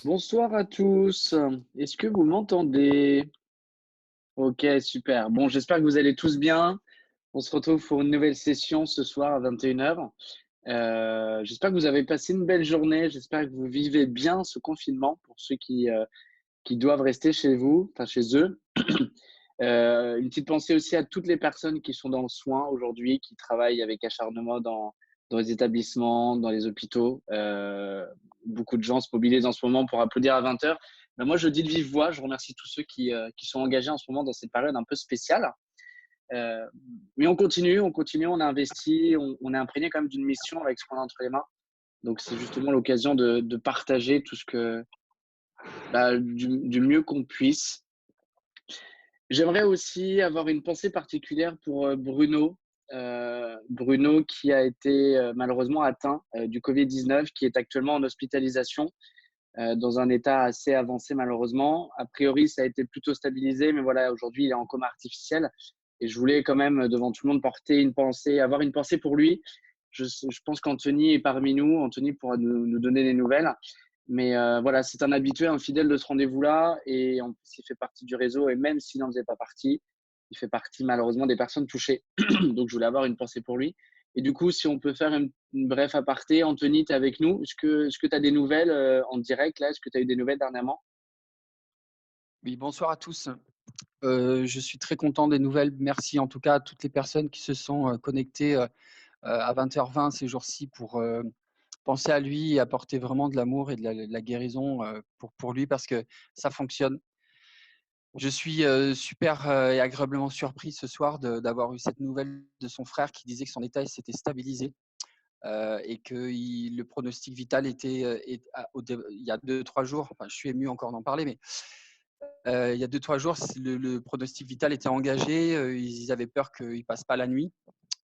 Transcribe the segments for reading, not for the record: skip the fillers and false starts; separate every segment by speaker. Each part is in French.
Speaker 1: Bonsoir à tous. Est-ce que vous m'entendez? Ok, super. Bon, j'espère que vous allez tous bien. On se retrouve pour une nouvelle session ce soir à 21h. J'espère que vous avez passé une belle journée. J'espère que vous vivez bien ce confinement pour ceux qui doivent rester chez vous, enfin chez eux. Une petite pensée aussi à toutes les personnes qui sont dans le soin aujourd'hui, qui travaillent avec acharnement dans les établissements, dans les hôpitaux. Beaucoup de gens se mobilisent en ce moment pour applaudir à 20h. Mais moi, je dis de vive voix, je remercie tous ceux qui sont engagés en ce moment dans cette période un peu spéciale. Euh, mais on continue, on a investi, on est imprégné quand même d'une mission avec ce qu'on a entre les mains. Donc, c'est justement l'occasion de partager tout ce que, du mieux qu'on puisse. J'aimerais aussi avoir une pensée particulière pour Bruno. Bruno qui a été malheureusement atteint du Covid-19, qui est actuellement en hospitalisation dans un état assez avancé malheureusement. A priori, ça a été plutôt stabilisé, mais voilà, aujourd'hui, il est en coma artificiel. Et je voulais quand même, devant tout le monde, porter une pensée, avoir une pensée pour lui. Je pense qu'Anthony est parmi nous. Anthony pourra nous donner des nouvelles. Mais voilà, c'est un habitué, un fidèle de ce rendez-vous-là. Et en plus, il fait partie du réseau. Et même s'il n'en faisait pas partie, il fait partie malheureusement des personnes touchées. Donc, je voulais avoir une pensée pour lui. Et du coup, si on peut faire une bref aparté, Anthony, tu es avec nous. Est-ce que tu as des nouvelles en direct là? Est-ce que tu as eu des nouvelles dernièrement?
Speaker 2: Oui, bonsoir à tous. Je suis très content des nouvelles. Merci en tout cas à toutes les personnes qui se sont connectées à 20h20 ces jours-ci pour penser à lui et apporter vraiment de l'amour et de la guérison pour lui parce que ça fonctionne. Je suis super et agréablement surpris ce soir d'avoir eu cette nouvelle de son frère qui disait que son état s'était stabilisé et que le pronostic vital était il y a 2-3 jours. Enfin, je suis ému encore d'en parler, mais il y a 2-3 jours, le pronostic vital était engagé. Ils avaient peur qu'il ne passe pas la nuit.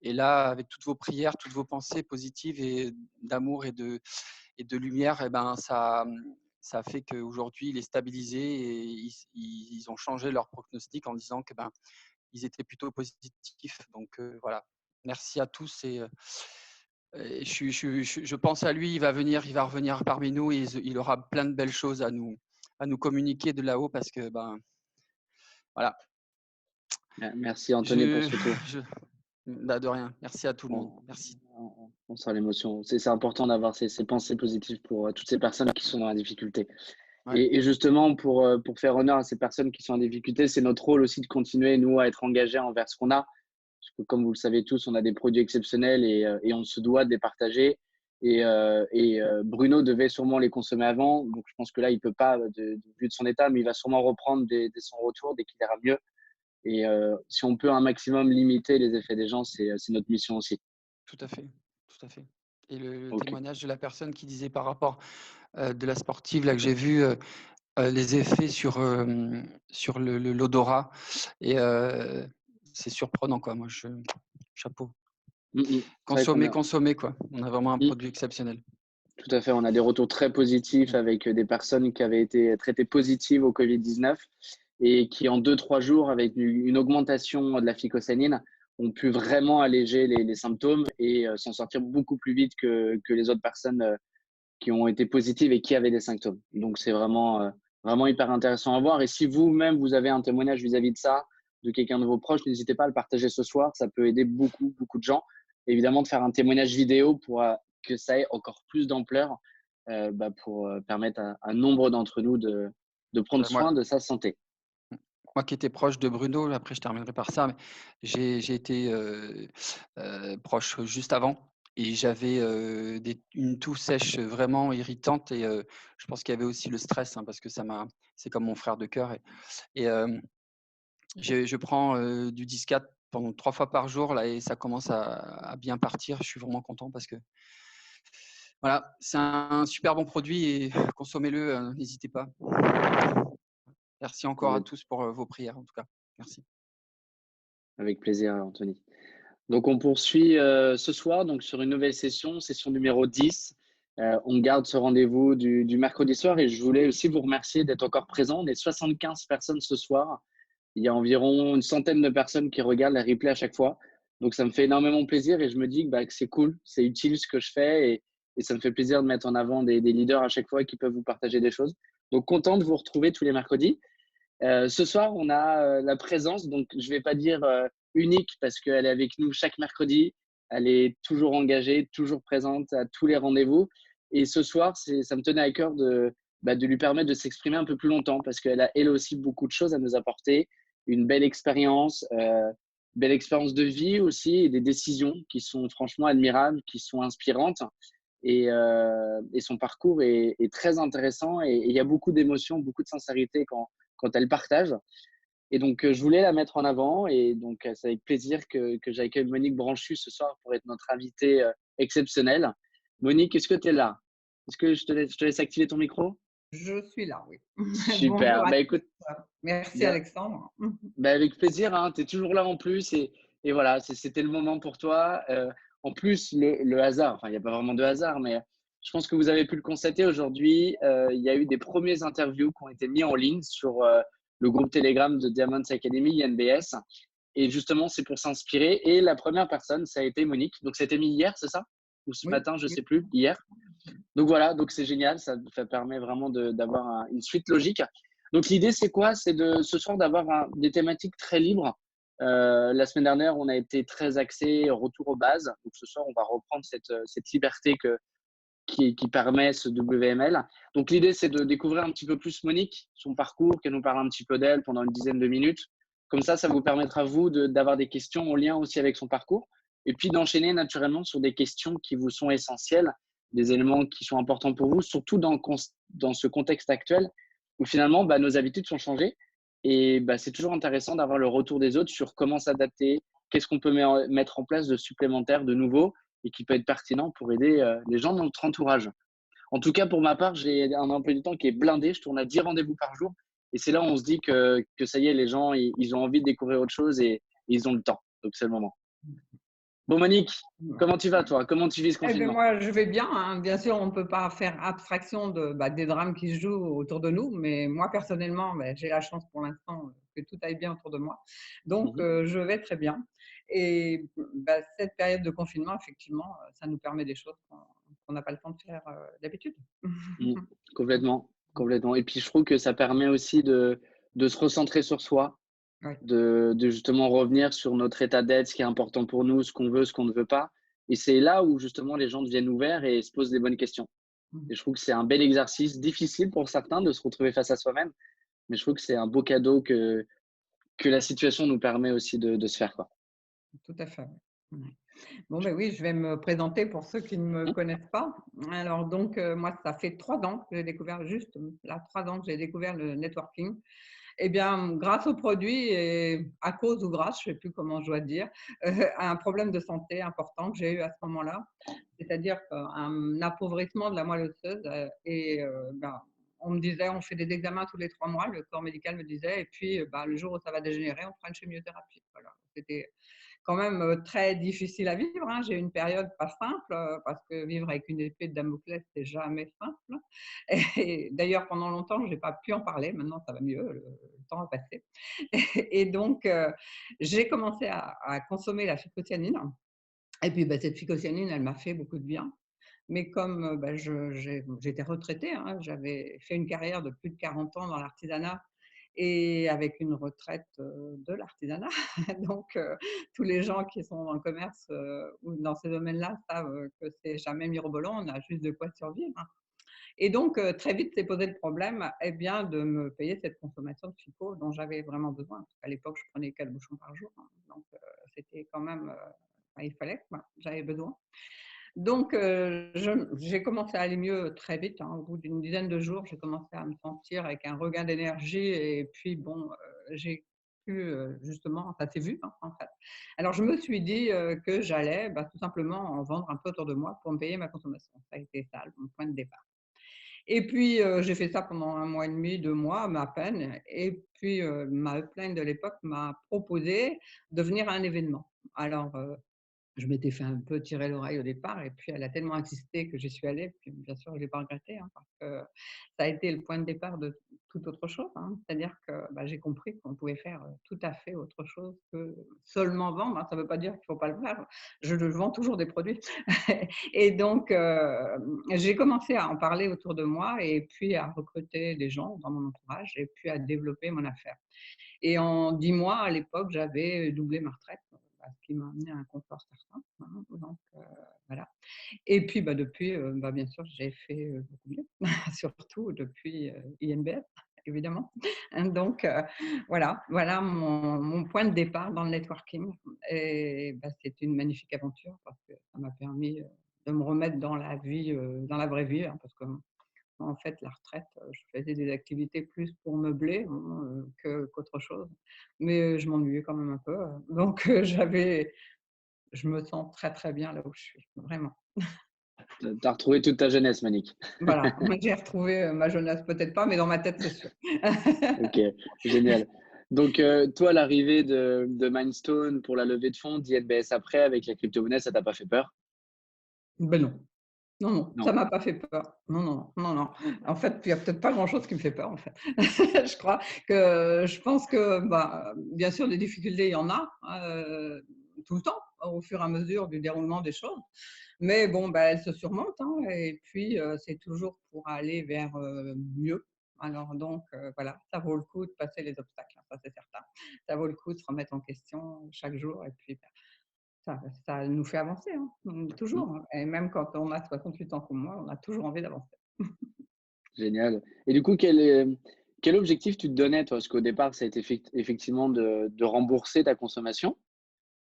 Speaker 2: Et là, avec toutes vos prières, toutes vos pensées positives et d'amour et de lumière, eh ben, ça a fait qu'aujourd'hui, il est stabilisé et ils ont changé leur pronostic en disant que ben, ils étaient plutôt positifs. Donc voilà, merci à tous et je pense à lui. Il va venir, il va revenir parmi nous et il aura plein de belles choses à nous communiquer de là-haut parce que ben voilà.
Speaker 1: Merci Anthony pour
Speaker 2: Je,
Speaker 1: ce tour.
Speaker 2: je, Bah, de rien. Merci à tout le monde.
Speaker 1: On,
Speaker 2: Merci.
Speaker 1: on sent l'émotion. C'est important d'avoir ces pensées positives pour toutes ces personnes qui sont dans la difficulté.
Speaker 2: Ouais.
Speaker 1: Et justement, pour faire honneur à ces personnes qui sont en difficulté, c'est notre rôle aussi de continuer, nous, à être engagés envers ce qu'on a. Parce que comme vous le savez tous, on a des produits exceptionnels et on se doit de les partager. Bruno devait sûrement les consommer avant. Donc, je pense que là, il peut pas, vu de son état, mais il va sûrement reprendre dès son retour, dès qu'il ira mieux. Et si on peut un maximum limiter les effets des gens, c'est notre mission aussi.
Speaker 2: Tout à fait. Tout à fait. Et le
Speaker 1: Ok.
Speaker 2: témoignage de la personne qui disait par rapport de la sportive là que j'ai vu les effets sur l'odorat et c'est surprenant quoi. Moi je chapeau.
Speaker 1: C'est vrai qu'on
Speaker 2: Consommer,
Speaker 1: a,
Speaker 2: consommer quoi. On a vraiment un
Speaker 1: mm,
Speaker 2: produit exceptionnel.
Speaker 1: tout à fait, on a des retours très positifs
Speaker 2: Mm.
Speaker 1: avec des personnes qui avaient été traitées positives au Covid-19 et qui, en 2, 3 jours, avec une augmentation de la phycocyanine, ont pu vraiment alléger les symptômes et s'en sortir beaucoup plus vite que les autres personnes qui ont été positives et qui avaient des symptômes. Donc, c'est vraiment hyper intéressant à voir. Et si vous-même, vous avez un témoignage vis-à-vis de ça, de quelqu'un de vos proches, n'hésitez pas à le partager ce soir. Ça peut aider beaucoup, beaucoup de gens. Évidemment, de faire un témoignage vidéo pour que ça ait encore plus d'ampleur pour permettre à un nombre d'entre nous de prendre
Speaker 2: Ouais, moi,
Speaker 1: soin de sa santé.
Speaker 2: moi qui étais proche de Bruno, après je terminerai par ça, mais j'ai été proche juste avant et j'avais une toux sèche vraiment irritante et je pense qu'il y avait aussi le stress hein, parce que c'est comme mon frère de cœur et je prends du Discat pendant 3 fois par jour là et ça commence à bien partir. Je suis vraiment content parce que voilà, c'est un super bon produit et consommez-le, n'hésitez pas. Merci encore à
Speaker 1: Avec,
Speaker 2: tous pour vos prières en tout cas. Merci.
Speaker 1: avec plaisir, Anthony. Donc, on poursuit ce soir donc, sur une nouvelle session, session numéro 10. On garde ce rendez-vous du mercredi soir et je voulais aussi vous remercier d'être encore présents. On est 75 personnes ce soir. Il y a environ une centaine de personnes qui regardent la replay à chaque fois. Donc, ça me fait énormément plaisir et je me dis que c'est cool, c'est utile ce que je fais et ça me fait plaisir de mettre en avant des leaders à chaque fois qui peuvent vous partager des choses. Donc, content de vous retrouver tous les mercredis. Ce soir, on a la présence, donc je vais pas dire unique parce qu'elle est avec nous chaque mercredi. Elle est toujours engagée, toujours présente à tous les rendez-vous. Et ce soir, ça me tenait à cœur de lui permettre de s'exprimer un peu plus longtemps parce qu'elle a elle aussi beaucoup de choses à nous apporter, une belle expérience de vie aussi et des décisions qui sont franchement admirables, qui sont inspirantes. Et son parcours est très intéressant et il y a beaucoup d'émotions, beaucoup de sincérité quand elle partage. Et donc, je voulais la mettre en avant. Et donc, c'est avec plaisir que j'accueille Monique Branchu ce soir pour être notre invitée exceptionnelle. Monique, est-ce que tu es là? Est-ce que je te laisse activer ton micro?
Speaker 3: Je suis là, oui. Bonjour
Speaker 1: Super.
Speaker 3: à
Speaker 1: Bah,
Speaker 3: tous.
Speaker 1: écoute,
Speaker 3: Merci
Speaker 1: bien,
Speaker 3: Alexandre.
Speaker 1: bah, avec plaisir, hein, tu es toujours là en plus. Et voilà, c'était le moment pour toi. En plus, le hasard, enfin, il n'y a pas vraiment de hasard, mais je pense que vous avez pu le constater aujourd'hui. Il y a eu des premiers interviews qui ont été mis en ligne sur le groupe Telegram de Diamonds Academy, INBS. Et justement, c'est pour s'inspirer. Et la première personne, ça a été Monique. Donc, ça a été mis hier, c'est ça? Ou ce
Speaker 3: Oui,
Speaker 1: matin, je ne
Speaker 3: oui.
Speaker 1: sais plus, hier. Donc voilà, donc c'est génial, ça permet vraiment d'avoir une suite logique. Donc l'idée, c'est quoi? C'est ce soir d'avoir des thématiques très libres. La semaine dernière, on a été très axé retour aux bases. Donc ce soir, on va reprendre cette liberté qui permet ce WML. Donc l'idée, c'est de découvrir un petit peu plus Monique, son parcours, qu'elle nous parle un petit peu d'elle pendant une dizaine de minutes. Comme ça vous permettra, vous, d'avoir des questions en lien aussi avec son parcours. Et puis d'enchaîner naturellement sur des questions qui vous sont essentielles, des éléments qui sont importants pour vous, surtout dans ce contexte actuel où finalement, nos habitudes sont changées. Et c'est toujours intéressant d'avoir le retour des autres sur comment s'adapter, qu'est-ce qu'on peut mettre en place de supplémentaire, de nouveau, et qui peut être pertinent pour aider les gens dans notre entourage. En tout cas, pour ma part, j'ai un emploi du temps qui est blindé. Je tourne à 10 rendez-vous par jour. Et c'est là où on se dit que ça y est, les gens, ils ont envie de découvrir autre chose et ils ont le temps. Donc, c'est le moment. Bon, Monique, comment tu vas, toi? Comment tu vis ce
Speaker 3: Eh bien,
Speaker 1: confinement?
Speaker 3: moi, je vais bien, hein. Bien sûr, on ne peut pas faire abstraction des drames qui se jouent autour de nous, mais moi, personnellement, j'ai la chance pour l'instant que tout aille bien autour de moi. Donc,
Speaker 1: Mhm.
Speaker 3: je vais très bien. Et cette période de confinement, effectivement, ça nous permet des choses qu'on n'a pas le temps de faire d'habitude.
Speaker 1: Mhm. Complètement, complètement. Et puis, je trouve que ça permet aussi de se recentrer sur soi,
Speaker 3: Oui.
Speaker 1: de justement revenir sur notre état d'être, ce qui est important pour nous, ce qu'on veut, ce qu'on ne veut pas. Et c'est là où justement les gens deviennent ouverts et se posent des bonnes questions. Et je trouve que c'est un bel exercice, difficile pour certains de se retrouver face à soi-même, mais je trouve que c'est un beau cadeau que la situation nous permet aussi de se faire, quoi.
Speaker 3: Tout à fait. Oui. Ouais. Bon, ben oui, je vais me présenter pour ceux qui ne me
Speaker 1: Mmh.
Speaker 3: connaissent pas. Alors, donc, moi, ça fait 3 ans que j'ai découvert, juste là, 3 ans que j'ai découvert le networking. Eh bien, grâce aux produits et à cause ou grâce, je ne sais plus comment je dois dire, à un problème de santé important que j'ai eu à ce moment-là, c'est-à-dire un appauvrissement de la moelle osseuse. On me disait, on fait des examens tous les 3 mois, le corps médical me disait, et puis le jour où ça va dégénérer, on fera une chimiothérapie. Voilà. C'était quand même très difficile à vivre, hein. J'ai eu une période pas simple parce que vivre avec une épée de Damoclès, c'est jamais simple. Et d'ailleurs, pendant longtemps, je n'ai pas pu en parler. Maintenant, ça va mieux, le temps a passé. Et donc, j'ai commencé à consommer la phycocyanine. Et puis, cette phycocyanine, elle m'a fait beaucoup de bien. Mais comme j'étais retraitée, hein, j'avais fait une carrière de plus de 40 ans dans l'artisanat et avec une retraite de l'artisanat. Donc, tous les gens qui sont dans le commerce ou dans ces domaines-là savent que c'est jamais mirobolant, on a juste de quoi survivre, hein. Et donc, très vite s'est posé le problème de me payer cette consommation de FICO dont j'avais vraiment besoin. À l'époque, je prenais 4 bouchons par jour, hein, donc c'était quand même, il fallait quoi, j'avais besoin. Donc, j'ai commencé à aller mieux très vite, hein. Au bout d'une dizaine de jours, j'ai commencé à me sentir avec un regain d'énergie et puis bon, j'ai pu, justement ça s'est vu, hein, en fait. Alors je me suis dit, que j'allais, tout simplement en vendre un peu autour de moi pour me payer ma consommation. Ça a été ça, mon point de départ. Et puis, j'ai fait ça pendant 1 mois et demi, 2 mois, à peine. Et puis, ma upline de l'époque m'a proposé de venir à un événement. Alors, je m'étais fait un peu tirer l'oreille au départ et puis elle a tellement insisté que j'y suis allée. Puis bien sûr, je l'ai pas regretté, hein, parce que ça a été le point de départ de toute autre chose, hein. C'est-à-dire que, bah, j'ai compris qu'on pouvait faire, tout à fait autre chose que seulement vendre, hein. Ça ne veut pas dire qu'il ne faut pas le faire. Je vends toujours des produits et donc j'ai commencé à en parler autour de moi et puis à recruter des gens dans mon entourage et puis à développer mon affaire. Et en 10 mois, à l'époque, j'avais doublé ma retraite, bah, ce qui m'a amené à un confort certain, hein, donc voilà. Et puis, bah, depuis, bah, bien sûr, j'ai fait, beaucoup mieux, surtout depuis, INBF, évidemment. Hein, donc voilà mon point de départ dans le networking et bah, c'est une magnifique aventure parce que ça m'a permis, de me remettre dans la vie, dans la vraie vie, hein, parce que en fait, la retraite, je faisais des activités plus pour meubler, hein, qu'autre chose. Mais, je m'ennuyais quand même un peu, donc, je me sens très, très bien là où je suis, vraiment.
Speaker 1: Tu as retrouvé toute ta jeunesse, Monique.
Speaker 3: Voilà, moi j'ai retrouvé, ma jeunesse peut-être pas, mais dans ma tête, c'est sûr.
Speaker 1: Ok, génial. Donc, toi, l'arrivée de Mindstone pour la levée de fonds, d'INBS après, avec la crypto-monnaie, ça t'a pas fait peur?
Speaker 3: Ben non. Non, non, ça
Speaker 1: Non.
Speaker 3: m'a pas fait peur. Non, non, non, non. En fait, il y a peut-être pas grand-chose qui me fait peur, en fait. Je pense que, bah, bien sûr, des difficultés, il y en a, tout le temps, au fur et à mesure du déroulement des choses. Mais bon, bah, elles se surmontent, hein, et puis, c'est toujours pour aller vers, mieux. Alors donc, voilà, ça vaut le coup de passer les obstacles, hein, ça c'est certain. Ça vaut le coup de se remettre en question chaque jour et puis, bah, ça nous fait avancer, hein,
Speaker 1: Hmm,
Speaker 3: toujours, hein, et même quand on a 68 ans comme moi, on a toujours envie d'avancer.
Speaker 1: génial. Et du coup, quel objectif tu te donnais, toi? Parce qu'au départ, ça a été effectivement de rembourser ta consommation.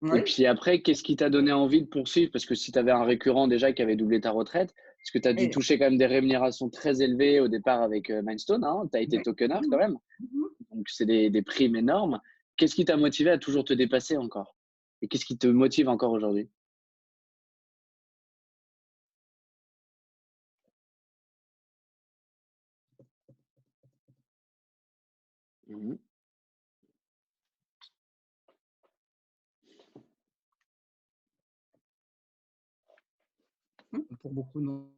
Speaker 1: Et
Speaker 3: Oui,
Speaker 1: puis après, qu'est-ce qui t'a donné envie de poursuivre? Parce que si tu avais un récurrent déjà qui avait doublé ta retraite, parce que tu as dû
Speaker 3: et
Speaker 1: toucher quand même des rémunérations très élevées au départ avec Mindstone, hein, tu as été
Speaker 3: oui.
Speaker 1: tokener
Speaker 3: Mmh
Speaker 1: quand
Speaker 3: mh.
Speaker 1: même,
Speaker 3: Mmh.
Speaker 1: donc c'est des primes énormes. Qu'est-ce qui t'a motivé à toujours te dépasser encore? Et qu'est-ce qui te motive encore aujourd'hui? Mhm.
Speaker 3: Pour beaucoup, non.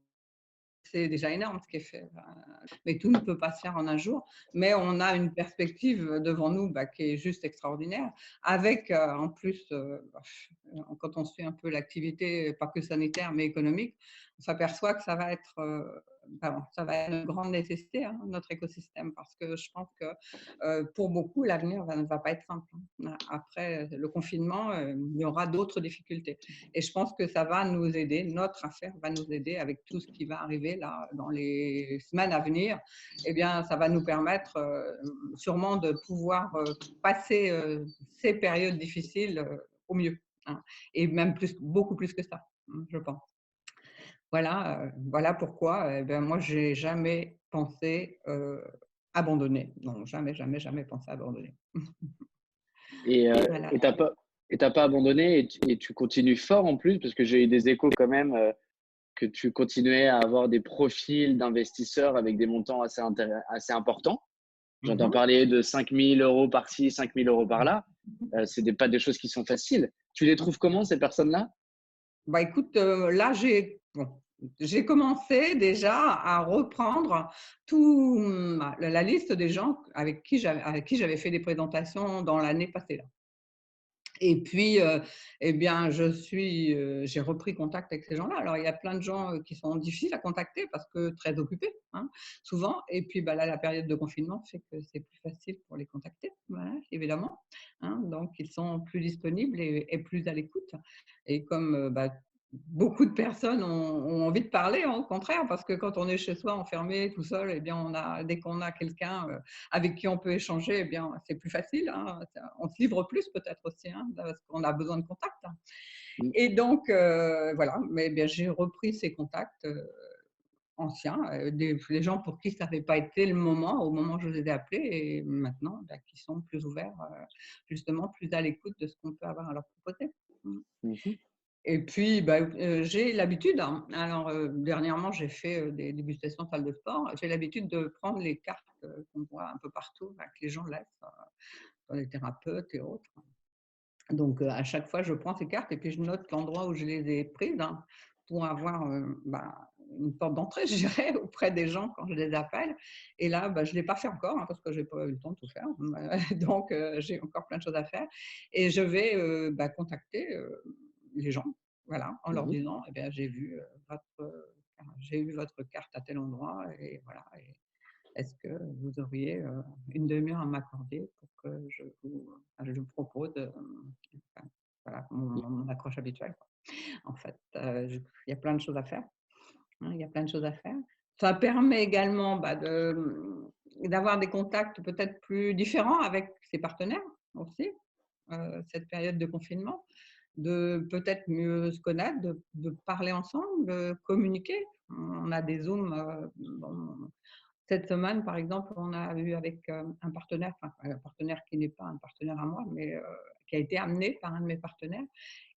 Speaker 3: C'est déjà énorme ce qui est fait, mais tout ne peut pas se faire en un jour. Mais on a une perspective devant nous, bah, qui est juste extraordinaire avec, en plus, quand on suit un peu l'activité, pas que sanitaire, mais économique, on s'aperçoit que ça va être, ça va être une grande nécessité, hein, notre écosystème parce que je pense que, pour beaucoup, l'avenir ne va pas être simple, hein. Après le confinement, il y aura d'autres difficultés. Et je pense que ça va nous aider, notre affaire va nous aider avec tout ce qui va arriver là dans les semaines à venir. Eh bien, ça va nous permettre sûrement de pouvoir passer ces périodes difficiles au mieux, hein. Et même plus, beaucoup plus que ça, je pense. Voilà, voilà pourquoi eh ben, moi, j'ai jamais pensé abandonner. Non, jamais, jamais, jamais pensé abandonner.
Speaker 1: Et
Speaker 3: Voilà.
Speaker 1: et t'as pas abandonné et tu continues fort en plus parce que j'ai eu des échos quand même que tu continuais à avoir des profils d'investisseurs avec des montants assez importants. J'entends
Speaker 3: Mhm.
Speaker 1: parler de 5 000 € par-ci, 5 000 € par-là. C'est pas des choses qui sont faciles. Tu les trouves comment, ces personnes-là?
Speaker 3: Bah, écoute, là, j'ai commencé déjà à reprendre tout, la liste des gens avec qui j'avais fait des présentations dans l'année passée, là. Et puis, eh bien, j'ai repris contact avec ces gens-là. Alors, il y a plein de gens, qui sont difficiles à contacter parce que très occupés, hein, souvent. Et puis, bah, là, la période de confinement fait que c'est plus facile pour les contacter, voilà, évidemment, hein. Donc ils sont plus disponibles et plus à l'écoute. Et comme, bah, beaucoup de personnes ont envie de parler, hein, au contraire, parce que quand on est chez soi enfermé, tout seul, eh bien, dès qu'on a quelqu'un, avec qui on peut échanger, eh bien, c'est plus facile, hein. On se livre plus peut-être aussi, hein, parce qu'on a besoin de contact, hein.
Speaker 1: Mm.
Speaker 3: Et donc, voilà, mais bien, j'ai repris ces contacts anciens, des gens pour qui ça n'avait pas été le moment, au moment où je les ai appelés, et maintenant, bah, qui sont plus ouverts, justement, plus à l'écoute de ce qu'on peut avoir à leur proposer. Mmh.
Speaker 1: Mhm.
Speaker 3: Et puis, bah, j'ai l'habitude, hein, alors, dernièrement, j'ai fait, des dégustations salle de sport. J'ai l'habitude de prendre les cartes, qu'on voit un peu partout, bah, que les gens laissent, dans les thérapeutes et autres. Donc, à chaque fois, je prends ces cartes et puis je note l'endroit où je les ai prises, hein, pour avoir une porte d'entrée, je dirais, auprès des gens quand je les appelle. Et là, je ne l'ai pas fait encore, hein, parce que je n'ai pas eu le temps de tout faire. Donc, j'ai encore plein de choses à faire. Et je vais contacter les gens, voilà, en leur
Speaker 1: Mhm.
Speaker 3: disant, eh bien, j'ai eu votre carte à tel endroit et voilà. Et est-ce que vous auriez une demi-heure à m'accorder pour que je vous propose enfin, voilà, mon accroche habituelle, quoi. En fait, il y a plein de choses à faire, hein, il y a plein de choses à faire. Ça permet également d'avoir des contacts peut-être plus différents avec ses partenaires aussi, cette période de confinement, de peut-être mieux se connaître, de parler ensemble, de communiquer. On a des Zooms, cette semaine, par exemple, on a eu avec un partenaire, enfin un partenaire qui n'est pas un partenaire à moi, mais qui a été amené par un de mes partenaires,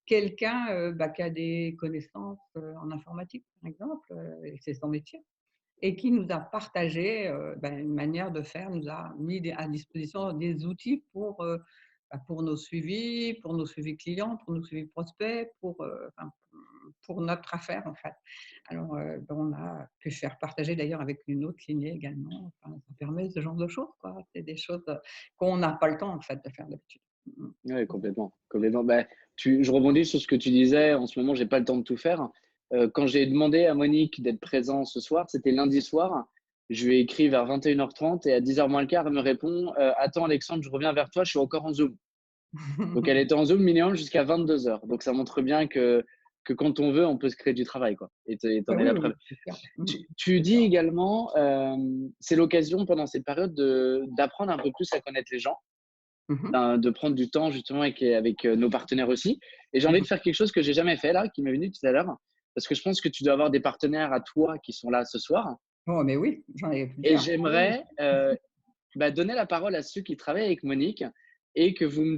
Speaker 3: quelqu'un qui a des connaissances en informatique, par exemple, et c'est son métier, et qui nous a partagé une manière de faire, nous a mis à disposition des outils pour nos suivis clients, pour nos suivis prospects, pour notre affaire en fait. Alors, on a pu faire partager d'ailleurs avec une autre lignée également. Enfin, ça permet ce genre de choses, quoi. C'est des choses qu'on n'a pas le temps en fait de faire d'habitude.
Speaker 1: Oui, complètement, complètement. Bah, je rebondis sur ce que tu disais. En ce moment, j'ai pas le temps de tout faire. Quand j'ai demandé à Monique d'être présent ce soir, c'était lundi soir. Je lui ai écrit vers 21h30 et à 10h moins le quart, elle me répond Attends, Alexandre, je reviens vers toi, je suis encore en Zoom. Donc, elle était en Zoom minimum jusqu'à 22h. Donc, ça montre bien que quand on veut, on peut se créer du travail, quoi. Et t'en
Speaker 3: Ah
Speaker 1: es
Speaker 3: oui,
Speaker 1: la
Speaker 3: oui,
Speaker 1: preuve.
Speaker 3: c'est sûr.
Speaker 1: Tu
Speaker 3: C'est
Speaker 1: dis
Speaker 3: sûr.
Speaker 1: également, c'est l'occasion pendant cette période d'apprendre un peu plus à connaître les gens,
Speaker 3: Mhm.
Speaker 1: de prendre du temps justement avec nos partenaires aussi. Et j'ai envie de
Speaker 3: Mhm.
Speaker 1: faire quelque chose que j'ai jamais fait là, qui m'est venu tout à l'heure, parce que je pense que tu dois avoir des partenaires à toi qui sont là ce soir.
Speaker 3: Oh, mais oui, j'en ai
Speaker 1: Et
Speaker 3: plusieurs. Ah oui,
Speaker 1: j'aimerais donner la parole à ceux qui travaillent avec Monique et que vous me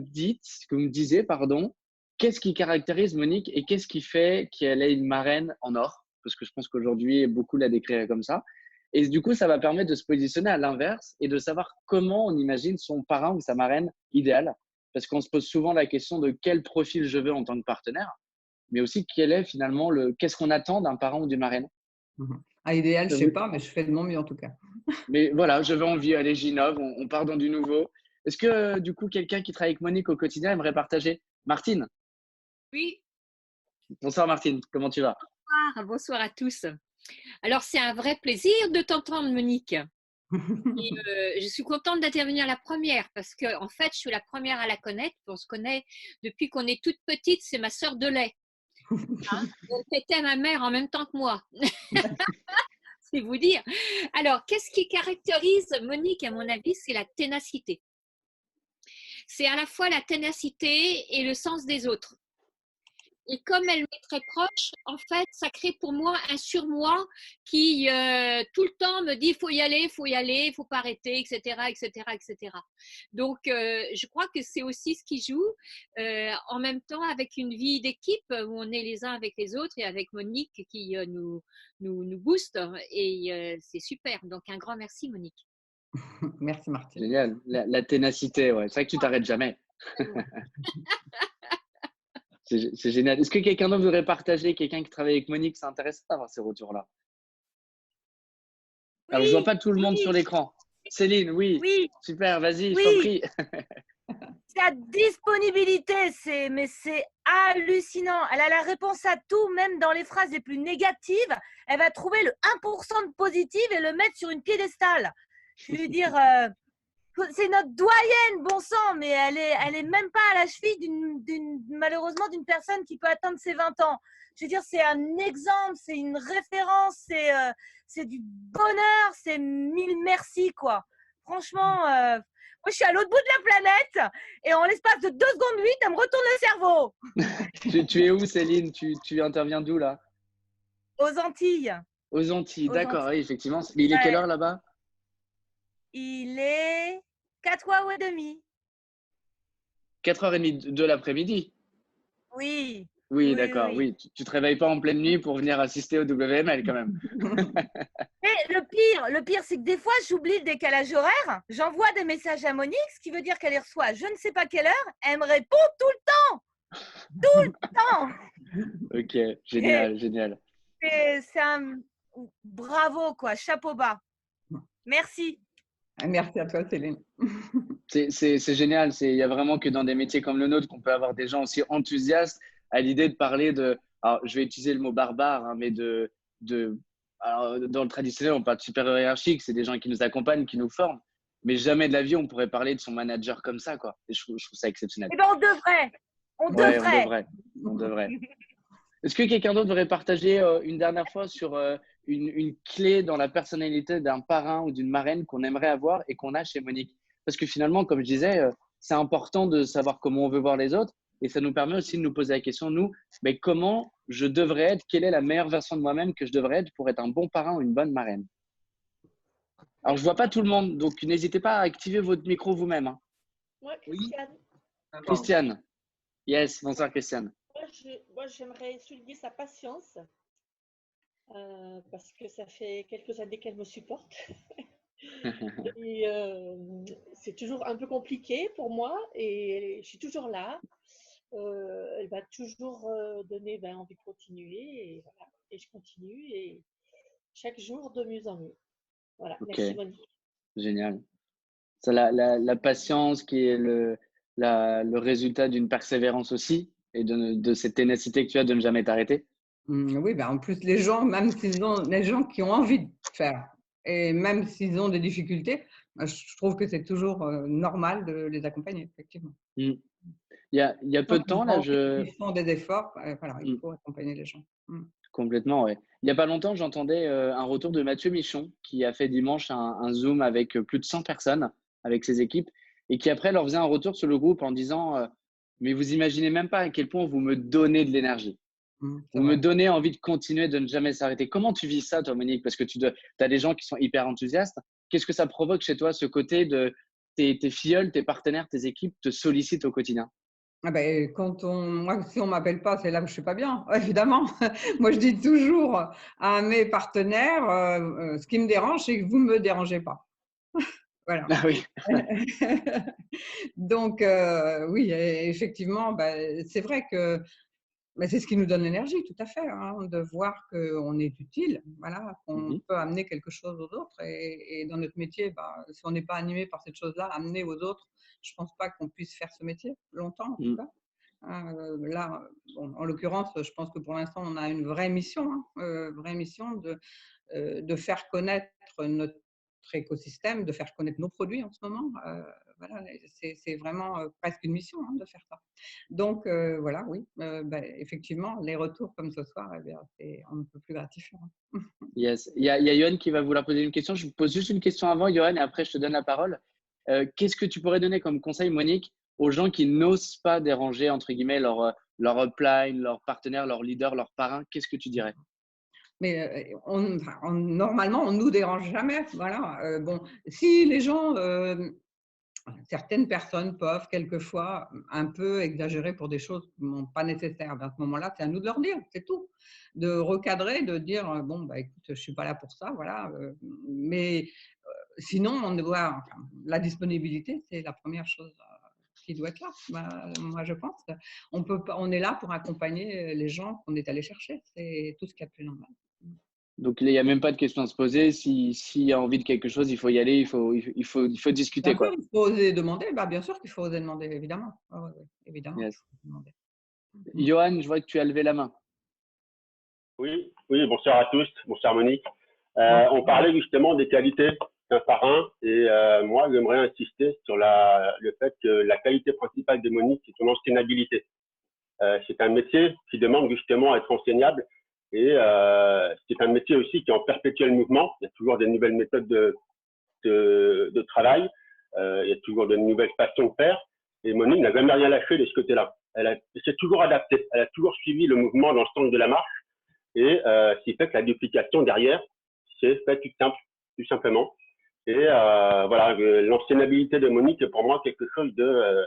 Speaker 1: disiez, pardon, qu'est-ce qui caractérise Monique et qu'est-ce qui fait qu'elle est une marraine en or? Parce que je pense qu'aujourd'hui, beaucoup la décriraient comme ça. Et du coup, ça va permettre de se positionner à l'inverse et de savoir comment on imagine son parrain ou sa marraine idéale. Parce qu'on se pose souvent la question de quel profil je veux en tant que partenaire, mais aussi quel est finalement qu'est-ce qu'on attend d'un parrain ou d'une marraine.
Speaker 3: Mhm. Ah, idéal, je
Speaker 1: Ça
Speaker 3: sais
Speaker 1: vous-
Speaker 3: pas, mais je fais de mon mieux en tout cas.
Speaker 1: Mais voilà, je vais envie, allez, j'innove, on part dans du nouveau. Est-ce que du coup, quelqu'un qui travaille avec Monique au quotidien aimerait partager? Martine,
Speaker 4: Oui,
Speaker 1: bonsoir Martine, comment tu vas?
Speaker 4: bonsoir à tous. Alors, c'est un vrai plaisir de t'entendre, Monique. Et, je suis contente d'intervenir la première parce que, en fait, je suis la première à la connaître. On se connaît depuis qu'on est toute petite. C'est ma sœur de lait. Elle était ma mère en même temps que moi. C'est vous dire. Alors, qu'est-ce qui caractérise Monique, à mon avis, c'est la ténacité. C'est à la fois la ténacité et le sens des autres. Et comme elle m'est très proche, en fait, ça crée pour moi un surmoi qui tout le temps me dit faut y aller, il faut pas arrêter, etc., etc., etc. Donc, je crois que c'est aussi ce qui joue. En même temps, avec une vie d'équipe où on est les uns avec les autres et avec Monique qui nous booste. Et c'est super. Donc, un grand merci, Monique.
Speaker 3: Merci Martine.
Speaker 1: Génial, la ténacité, ouais. C'est vrai que tu t'arrêtes jamais. C'est génial. Est-ce que quelqu'un d'autre voudrait partager, quelqu'un qui travaille avec Monique, ça intéresse d'avoir ces retours-là? Alors, je vois
Speaker 5: Oui,
Speaker 1: pas tout le monde sur
Speaker 5: oui,
Speaker 1: l'écran. Céline, oui.
Speaker 5: oui,
Speaker 1: Super, vas-y, je t'en
Speaker 5: oui.
Speaker 1: prie.
Speaker 5: Sa disponibilité, c'est hallucinant. Elle a la réponse à tout, même dans les phrases les plus négatives. Elle va trouver le 1% de positif et le mettre sur une piédestale. Je veux dire, c'est notre doyenne, bon sang, mais elle est même pas à la cheville malheureusement d'une personne qui peut atteindre ses 20 ans. Je veux dire, c'est un exemple, c'est une référence, c'est du bonheur, c'est mille merci, quoi. Franchement, moi, je suis à l'autre bout de la planète et en l'espace de 2 secondes 8, elle me retourne le cerveau.
Speaker 1: Tu es où, Céline? Tu interviens d'où, là?
Speaker 5: Aux Antilles.
Speaker 1: Aux Antilles,
Speaker 5: Aux
Speaker 1: d'accord,
Speaker 5: Antilles.
Speaker 1: oui, effectivement. Mais il est quelle
Speaker 5: Ouais,
Speaker 1: heure là-bas?
Speaker 5: il est 4h30.
Speaker 1: 4h30 de l'après-midi.
Speaker 5: Oui,
Speaker 1: Oui,
Speaker 5: oui,
Speaker 1: d'accord,
Speaker 5: oui.
Speaker 1: oui. Tu te réveilles pas en pleine nuit pour venir assister au WML quand même.
Speaker 5: Mais le le pire, c'est que des fois, j'oublie le décalage horaire. J'envoie des messages à Monique, ce qui veut dire qu'elle les reçoit je ne sais pas quelle heure. Elle me répond tout le temps.
Speaker 1: Ok, génial, génial.
Speaker 5: C'est un bravo, quoi. Chapeau bas. Merci.
Speaker 3: Merci à toi, Céline.
Speaker 1: C'est génial. Il y a vraiment que dans des métiers comme le nôtre qu'on peut avoir des gens aussi enthousiastes à l'idée de parler de. Alors, je vais utiliser le mot barbare, hein, mais alors, dans le traditionnel, on parle de supérieur hiérarchique. C'est des gens qui nous accompagnent, qui nous forment. Mais jamais de la vie, on pourrait parler de son manager comme ça, quoi. Et je trouve ça exceptionnel.
Speaker 5: Eh ben, on devrait.
Speaker 1: On devrait. Est-ce que quelqu'un d'autre voudrait partager une dernière fois sur une clé dans la personnalité d'un parrain ou d'une marraine qu'on aimerait avoir et qu'on a chez Monique? Parce que finalement, comme je disais, c'est important de savoir comment on veut voir les autres et ça nous permet aussi de nous poser la question, nous, mais comment je devrais être? Quelle est la meilleure version de moi-même que je devrais être pour être un bon parrain ou une bonne marraine? Alors, je vois pas tout le monde, donc n'hésitez pas à activer votre micro vous-même. Hein.
Speaker 6: Moi, Christiane.
Speaker 1: Christiane. Yes, bonsoir Christiane.
Speaker 6: Moi, j'aimerais souligner sa patience parce que ça fait quelques années qu'elle me supporte. Et c'est toujours un peu compliqué pour moi et je suis toujours là. Elle va toujours donner envie de continuer et, voilà. Et je continue et chaque jour de mieux en mieux. Voilà,
Speaker 1: Ok,
Speaker 6: merci Monique.
Speaker 1: génial. C'est la patience qui est le résultat d'une persévérance aussi et de cette ténacité que tu as de ne jamais t'arrêter.
Speaker 3: Oui, ben en plus, les gens, même les gens qui ont envie de faire, et même s'ils ont des difficultés, je trouve que c'est toujours normal de les accompagner, effectivement.
Speaker 1: Il y a peu de temps, là,
Speaker 3: Ils font des efforts, voilà, il faut accompagner les gens.
Speaker 1: Complètement, ouais. Il n'y a pas longtemps, j'entendais un retour de Mathieu Michon qui a fait dimanche un Zoom avec plus de 100 personnes, avec ses équipes, et qui après leur faisait un retour sur le groupe en disant mais vous imaginez même pas à quel point vous me donnez de l'énergie. Vous me donnez envie de continuer, de ne jamais s'arrêter. Comment tu vis ça, toi, Monique? Parce que tu as des gens qui sont hyper enthousiastes. Qu'est-ce que ça provoque chez toi, ce côté de tes filleuls, tes partenaires, tes équipes te sollicitent au quotidien?
Speaker 3: Ah ben, moi, si on ne m'appelle pas, c'est là que je ne suis pas bien, évidemment. Moi, je dis toujours à mes partenaires, ce qui me dérange, c'est que vous ne me dérangez pas. Voilà.
Speaker 1: Ah oui.
Speaker 3: Donc, oui, effectivement, c'est vrai que c'est ce qui nous donne l'énergie, tout à fait, hein, de voir qu'on est utile, voilà, qu'on peut amener quelque chose aux autres. Et dans notre métier, si on n'est pas animé par cette chose-là, amener aux autres, je ne pense pas qu'on puisse faire ce métier longtemps, en tout cas. Là, bon, en l'occurrence, je pense que pour l'instant, on a une vraie mission, de faire connaître notre écosystème, de faire connaître nos produits en ce moment. Voilà, c'est vraiment presque une mission de faire ça. Donc, voilà, oui, effectivement, les retours comme ce soir, c'est un peu plus gratifiant.
Speaker 1: Yes. Il y a Yoann qui va vouloir poser une question. Je vous pose juste une question avant, Yoann, et après, je te donne la parole. Qu'est-ce que tu pourrais donner comme conseil, Monique, aux gens qui n'osent pas déranger, entre guillemets, leur upline, leur partenaire, leur leader, leur parrain? Qu'est-ce que tu dirais?
Speaker 3: Mais normalement, on ne nous dérange jamais. Voilà. Bon, si les gens, certaines personnes peuvent quelquefois un peu exagérer pour des choses qui ne sont pas nécessaires. À ce moment-là, c'est à nous de leur dire, c'est tout. De recadrer, de dire, bon, écoute, je ne suis pas là pour ça, voilà. Mais sinon, la disponibilité, c'est la première chose qui doit être là. Moi, je pense. On est là pour accompagner les gens qu'on est allé chercher. C'est tout ce qu'il y a de plus normal.
Speaker 1: Donc, il n'y a même pas de question à se poser. S'il y a envie de quelque chose, il faut y aller, il faut discuter.
Speaker 3: Bien sûr, il faut oser demander. Bien sûr qu'il faut oser demander, évidemment. Évidemment.
Speaker 1: Yes. Yoann, je vois que tu as levé la main.
Speaker 7: Oui, bonsoir à tous. Bonsoir Monique. On parlait justement des qualités d'un parrain et moi, j'aimerais insister sur le fait que la qualité principale de Monique, c'est son enseignabilité. C'est un métier qui demande justement à être enseignable et c'est un métier aussi qui est en perpétuel mouvement. Il y a toujours des nouvelles méthodes de travail, il y a toujours de nouvelles façons de faire et Monique n'a jamais rien lâché de ce côté-là. Elle s'est toujours adaptée, elle a toujours suivi le mouvement dans le sens de la marche et ce qui fait que la duplication derrière, c'est fait tout simplement. Et voilà, l'enseignabilité de Monique est pour moi quelque chose de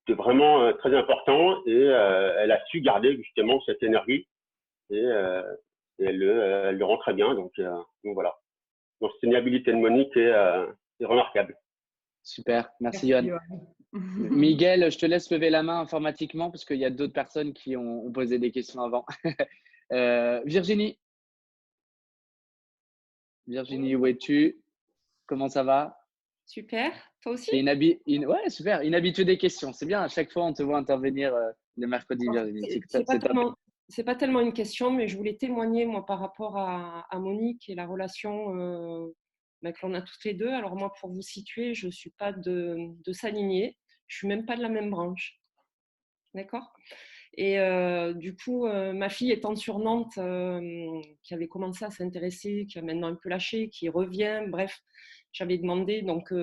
Speaker 7: vraiment très important et elle a su garder justement cette énergie et elle le rend très bien. Donc voilà. Donc, c'est une habilité de Monique est remarquable.
Speaker 1: Super, merci
Speaker 3: Merci,
Speaker 1: Johan.
Speaker 3: Johan.
Speaker 1: Miguel, je te laisse lever la main informatiquement parce qu'il y a d'autres personnes qui ont posé des questions avant. Virginie, où es-tu? Comment ça va?
Speaker 8: Super, toi aussi?
Speaker 1: Ouais, super, inhabitué des questions. C'est bien, à chaque fois, on te voit intervenir le mercredi, Virginie.
Speaker 8: C'est pas
Speaker 1: top.
Speaker 8: c'est pas tellement une question, mais je voulais témoigner, moi, par rapport à Monique et la relation que l'on a toutes les deux. Alors moi, pour vous situer, je ne suis pas de sa lignée. Je ne suis même pas de la même branche. D'accord? Et du coup, ma fille étant sur Nantes, qui avait commencé à s'intéresser, qui a maintenant un peu lâché, qui revient, bref, j'avais demandé donc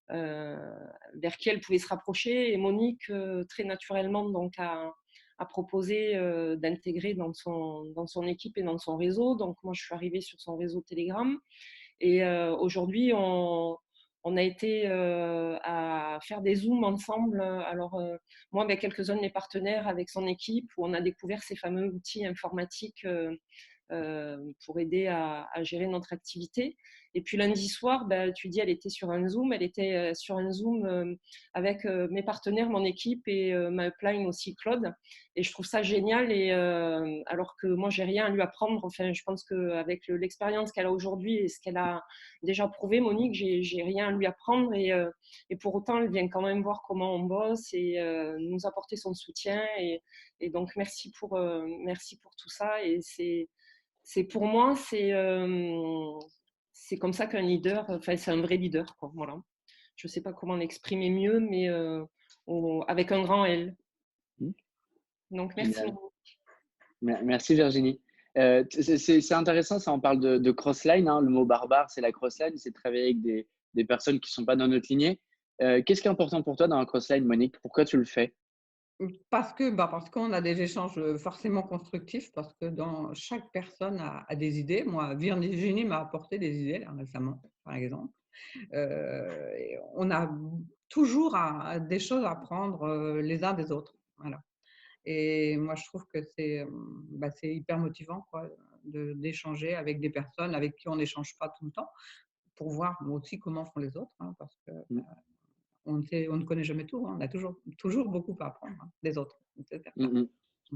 Speaker 8: vers qui elle pouvait se rapprocher. Et Monique, très naturellement, donc, a proposé d'intégrer dans son équipe et dans son réseau. Donc moi, je suis arrivée sur son réseau Telegram. Et aujourd'hui, on a été à faire des Zooms ensemble. Alors, moi, avec quelques-uns de mes partenaires, avec son équipe, où on a découvert ces fameux outils informatiques pour aider à gérer notre activité. Et puis lundi soir, tu dis, elle était sur un Zoom. Elle était sur un Zoom avec mes partenaires, mon équipe et ma upline aussi, Claude. Et je trouve ça génial. Et alors que moi, j'ai rien à lui apprendre. Enfin, je pense qu'avec l'expérience qu'elle a aujourd'hui et ce qu'elle a déjà prouvé, Monique, j'ai rien à lui apprendre. Et pour autant, elle vient quand même voir comment on bosse et nous apporter son soutien. Et donc, merci pour tout ça. Et c'est pour moi, c'est comme ça qu'un leader, enfin, c'est un vrai leader, quoi. Voilà. Je ne sais pas comment l'exprimer mieux, mais avec un grand L. Donc, merci.
Speaker 1: Merci Virginie. C'est intéressant, ça on parle de crossline, hein, le mot barbare c'est la crossline, c'est travailler avec des personnes qui ne sont pas dans notre lignée. Qu'est-ce qui est important pour toi dans un crossline, Monique? Pourquoi tu le fais?
Speaker 3: Parce qu'on a des échanges forcément constructifs, parce que chaque personne a des idées. Moi, Virginie m'a apporté des idées là, récemment, par exemple. On a toujours des choses à apprendre les uns des autres. Voilà. Et moi, je trouve que c'est hyper motivant quoi, d'échanger avec des personnes avec qui on n'échange pas tout le temps, pour voir aussi comment font les autres, hein, parce que on ne connaît jamais tout. Hein. On a toujours beaucoup à apprendre des autres.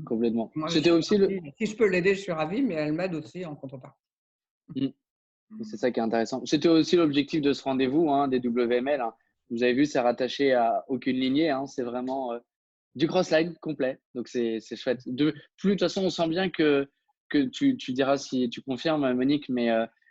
Speaker 1: Complètement.
Speaker 3: Moi,
Speaker 1: C'était aussi
Speaker 3: si je peux l'aider, je suis ravie, mais elle m'aide aussi en contrepartie.
Speaker 1: C'est ça qui est intéressant. C'était aussi l'objectif de ce rendez-vous, hein, des WML. Hein. Vous avez vu, c'est rattaché à aucune lignée. Hein. C'est vraiment du crossline complet. Donc, c'est chouette. De toute façon, on sent bien que tu diras si tu confirmes, Monique, mais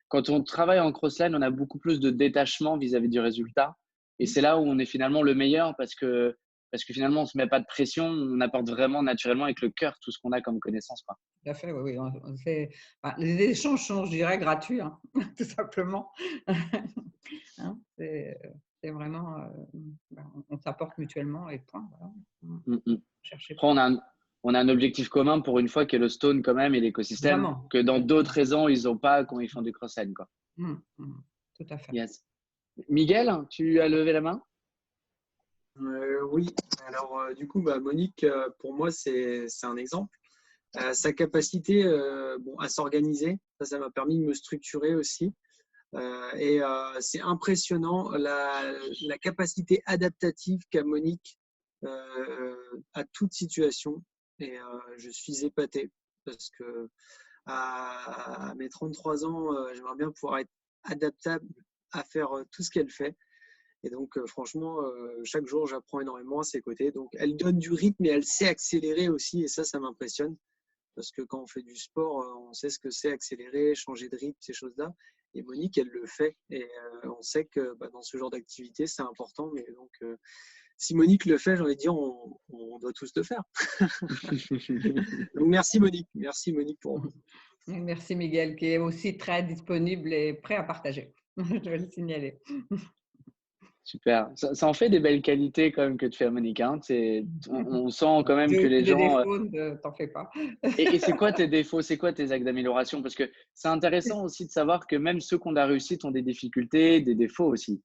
Speaker 1: quand on travaille en crossline, on a beaucoup plus de détachement vis-à-vis du résultat. Et c'est là où on est finalement le meilleur parce que finalement, on ne se met pas de pression. On apporte vraiment naturellement avec le cœur tout ce qu'on a comme connaissance. Quoi.
Speaker 3: Tout à fait, oui. Les échanges sont, je dirais, gratuits, hein, tout simplement. Hein, c'est vraiment, on s'apporte mutuellement et point. Voilà.
Speaker 1: Après, on a un objectif commun pour une fois qui est le Stone quand même et l'écosystème,
Speaker 3: Vraiment.
Speaker 1: que dans d'autres raisons, ils n'ont pas quand ils font du cross-line.
Speaker 3: Tout à fait.
Speaker 1: Yes. Miguel, tu as levé la main?
Speaker 9: Oui, alors du coup, Monique, pour moi, c'est un exemple. Sa capacité à s'organiser, ça m'a permis de me structurer aussi. Et c'est impressionnant la capacité adaptative qu'a Monique à toute situation. Et je suis épaté parce que à mes 33 ans, j'aimerais bien pouvoir être adaptable à faire tout ce qu'elle fait. Et donc, franchement, chaque jour, j'apprends énormément à ses côtés. Donc, elle donne du rythme et elle sait accélérer aussi. Et ça m'impressionne. Parce que quand on fait du sport, on sait ce que c'est accélérer, changer de rythme, ces choses-là. Et Monique, elle le fait. Et on sait que dans ce genre d'activité, c'est important. Mais donc, si Monique le fait, j'ai envie de dire, on doit tous le faire. Donc, merci Monique. Merci Monique pour.
Speaker 3: Merci Miguel, qui est aussi très disponible et prêt à partager. Je vais le signaler.
Speaker 1: Super. Ça en fait des belles qualités quand même que tu fais, Monique. Hein. On sent quand même que les gens…
Speaker 3: Défauts, t'en fais pas.
Speaker 1: Et c'est quoi tes défauts? C'est quoi tes axes d'amélioration? Parce que c'est intéressant aussi de savoir que même ceux qui ont de la réussite ont des difficultés, des défauts aussi.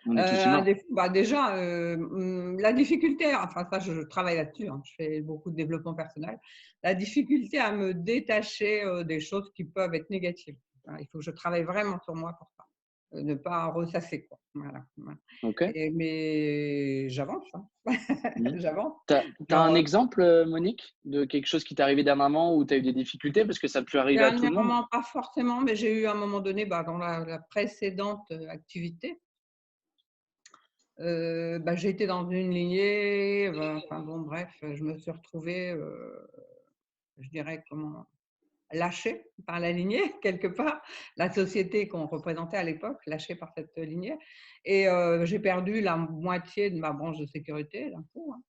Speaker 1: On est tous humains.
Speaker 3: Déjà, la difficulté, enfin ça je travaille là-dessus, hein, je fais beaucoup de développement personnel, la difficulté à me détacher des choses qui peuvent être négatives. Voilà, il faut que je travaille vraiment sur moi pour ça, ne pas ressasser, quoi. Voilà.
Speaker 1: Ok.
Speaker 3: Mais j'avance, hein. J'avance.
Speaker 1: Tu as un
Speaker 3: Alors,
Speaker 1: exemple, Monique, de quelque chose qui t'est arrivé dernièrement où tu as eu des difficultés parce que ça peut arriver à tout le monde?
Speaker 3: dernièrement, pas forcément, mais j'ai eu à un moment donné, dans la précédente activité, j'ai été dans une lignée, enfin bon, bref, je me suis retrouvée, je dirais, lâchée par la lignée, quelque part. La société qu'on représentait à l'époque, lâchée par cette lignée. Et j'ai perdu la moitié de ma branche de sécurité d'un coup, hein.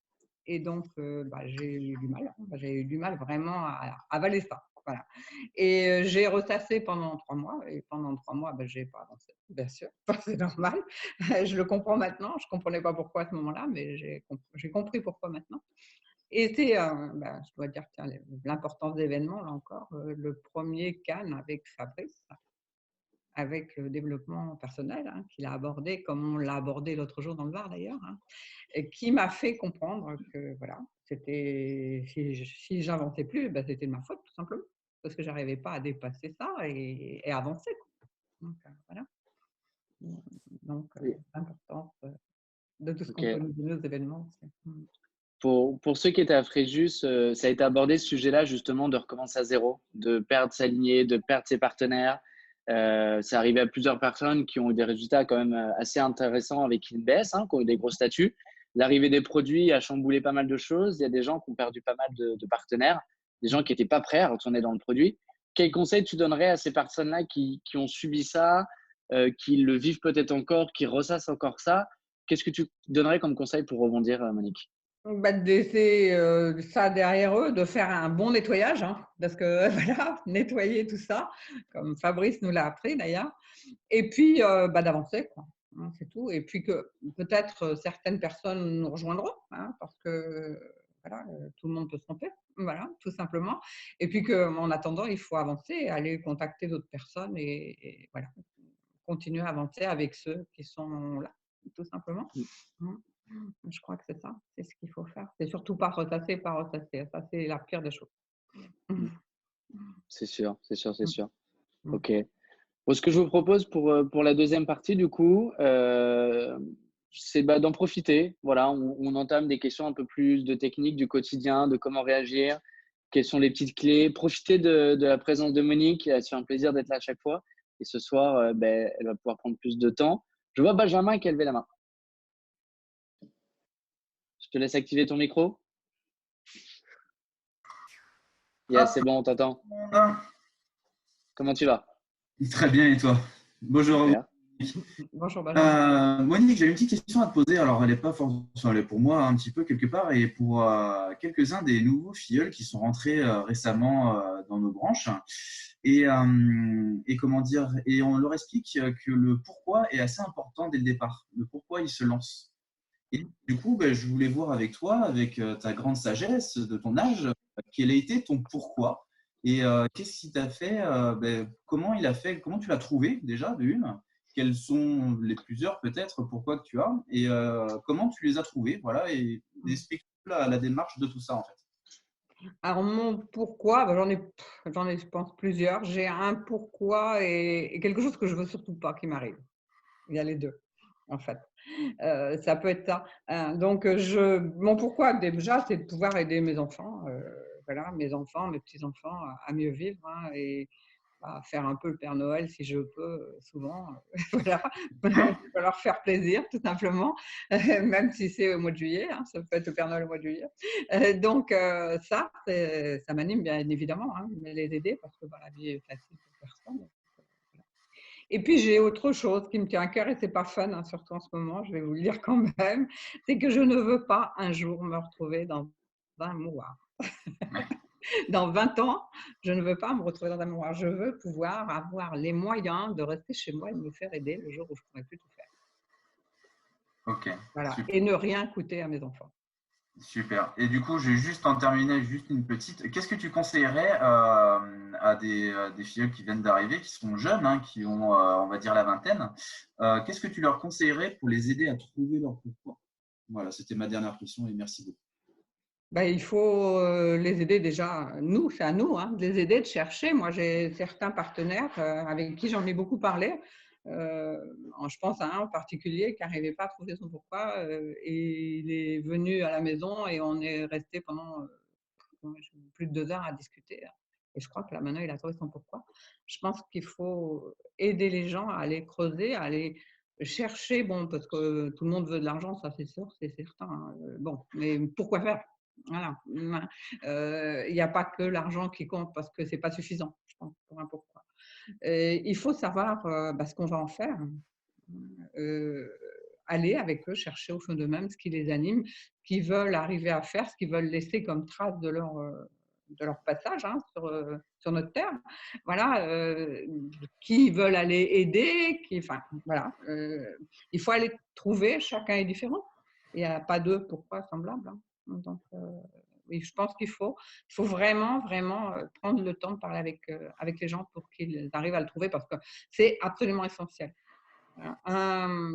Speaker 3: Et donc, j'ai eu du mal, hein. J'ai eu du mal vraiment à avaler ça. Voilà. Et j'ai ressassé pendant 3 mois. Et pendant 3 mois, je n'ai pas avancé, bien sûr. C'est normal. Je le comprends maintenant. Je ne comprenais pas pourquoi à ce moment-là, mais j'ai compris pourquoi maintenant. Et c'est, je dois dire, tiens, l'importance d'événements, là encore, le premier Cannes avec Fabrice, avec le développement personnel, hein, qu'il a abordé, comme on l'a abordé l'autre jour dans le Var d'ailleurs, hein, et qui m'a fait comprendre que voilà, si j'avançais plus, c'était de ma faute tout simplement, parce que j'arrivais pas à dépasser ça et avancer, quoi. Donc voilà. Donc l'importance de tout ce qu'on peut nous donner aux événements.
Speaker 1: Pour ceux qui étaient à Fréjus, ça a été abordé ce sujet-là justement de recommencer à zéro, de perdre sa lignée, de perdre ses partenaires. C'est arrivé à plusieurs personnes qui ont eu des résultats quand même assez intéressants avec InBS, hein, qui ont eu des gros statuts. L'arrivée des produits a chamboulé pas mal de choses. Il y a des gens qui ont perdu pas mal de partenaires, des gens qui n'étaient pas prêts à retourner dans le produit. Quel conseil tu donnerais à ces personnes-là qui ont subi ça, qui le vivent peut-être encore, qui ressassent encore ça? Qu'est-ce que tu donnerais comme conseil pour rebondir, Monique?
Speaker 3: De laisser ça derrière eux, de faire un bon nettoyage, hein, parce que voilà, nettoyer tout ça, comme Fabrice nous l'a appris d'ailleurs, et puis d'avancer, quoi, hein, c'est tout. Et puis que peut-être certaines personnes nous rejoindront, hein, parce que voilà, tout le monde peut se tromper, voilà, tout simplement. Et puis qu'en attendant, il faut avancer, aller contacter d'autres personnes et voilà, continuer à avancer avec ceux qui sont là, tout simplement. Je crois que c'est ça, c'est ce qu'il faut faire. C'est surtout pas ressasser. Ça, c'est la pire des choses.
Speaker 1: C'est sûr, c'est sûr, c'est sûr. Ok. Bon, ce que je vous propose pour la deuxième partie, du coup, c'est d'en profiter. Voilà, on entame des questions un peu plus de technique, du quotidien, de comment réagir, quelles sont les petites clés. Profitez de la présence de Monique. Elle se fait un plaisir d'être là à chaque fois. Et ce soir, elle va pouvoir prendre plus de temps. Je vois Benjamin qui a levé la main. Je te laisse activer ton micro. Yes, c'est bon, on t'entend. Comment tu vas?
Speaker 10: Très bien, et toi? Bonjour.
Speaker 3: Bonjour Benjamin.
Speaker 10: Monique, j'ai une petite question à te poser. Alors, elle est pas forcément, elle est pour moi un petit peu quelque part et pour quelques-uns des nouveaux filleuls qui sont rentrés récemment dans nos branches. Et comment dire, et on leur explique que le pourquoi est assez important dès le départ. Le pourquoi ils se lancent. Et du coup, je voulais voir avec toi, avec ta grande sagesse de ton âge, quel a été ton pourquoi et qu'est-ce qui t'a fait, comment il a fait, comment tu l'as trouvé déjà de une, quels sont les plusieurs peut-être pourquoi que tu as et comment tu les as trouvés, voilà, et explique la démarche de tout ça en fait.
Speaker 3: Alors mon pourquoi, j'en ai je pense plusieurs. J'ai un pourquoi et quelque chose que je veux surtout pas qui m'arrive. Il y a les deux en fait. Ça peut être ça. Donc mon pourquoi déjà, c'est de pouvoir aider mes enfants, voilà, mes enfants, mes petits-enfants à mieux vivre, hein, et à faire un peu le Père Noël si je peux, souvent, voilà, leur faire plaisir tout simplement, même si c'est au mois de juillet, hein, ça peut être le Père Noël au mois de juillet. Donc ça m'anime bien évidemment, hein, de les aider parce que la vie est facile pour personne. Et puis j'ai autre chose qui me tient à cœur et c'est pas fun, hein, surtout en ce moment, je vais vous le dire quand même, c'est que je ne veux pas un jour me retrouver dans un mouroir. Dans 20 ans, je ne veux pas me retrouver dans un mouroir. Je veux pouvoir avoir les moyens de rester chez moi et de me faire aider le jour où je ne pourrai plus tout faire.
Speaker 10: Ok.
Speaker 3: Voilà.
Speaker 10: Super.
Speaker 3: Et ne rien coûter à mes enfants.
Speaker 10: Super. Et du coup, je vais juste en terminer juste une petite. Qu'est-ce que tu conseillerais à des filles qui viennent d'arriver, qui sont jeunes, hein, qui ont, on va dire, la vingtaine. Qu'est-ce que tu leur conseillerais pour les aider à trouver leur pourquoi? Voilà, c'était ma dernière question et merci beaucoup.
Speaker 3: Ben, il faut les aider déjà, nous, c'est à nous, hein, de les aider, de chercher. Moi, j'ai certains partenaires avec qui j'en ai beaucoup parlé. Je pense à un en particulier qui n'arrivait pas à trouver son pourquoi et il est venu à la maison et on est resté pendant plus de 2 heures à discuter. Et je crois que là, maintenant, il a trouvé son pourquoi. Je pense qu'il faut aider les gens à aller creuser, à aller chercher, bon, parce que tout le monde veut de l'argent, ça c'est sûr, c'est certain. Hein. Bon, mais pourquoi faire? Voilà. Il n'y a pas que l'argent qui compte parce que ce n'est pas suffisant, je pense, pour un pourquoi. Il faut savoir ce qu'on va en faire. Aller avec eux, chercher au fond d'eux-mêmes ce qui les anime, ce qu'ils veulent arriver à faire, ce qu'ils veulent laisser comme trace de leur passage hein, sur notre terre. Voilà, qui veulent aller aider, voilà. Il faut aller trouver, chacun est différent. Il n'y a pas deux pourquoi semblables. Hein. Donc, oui, je pense qu'il faut vraiment, vraiment prendre le temps de parler avec les gens pour qu'ils arrivent à le trouver parce que c'est absolument essentiel.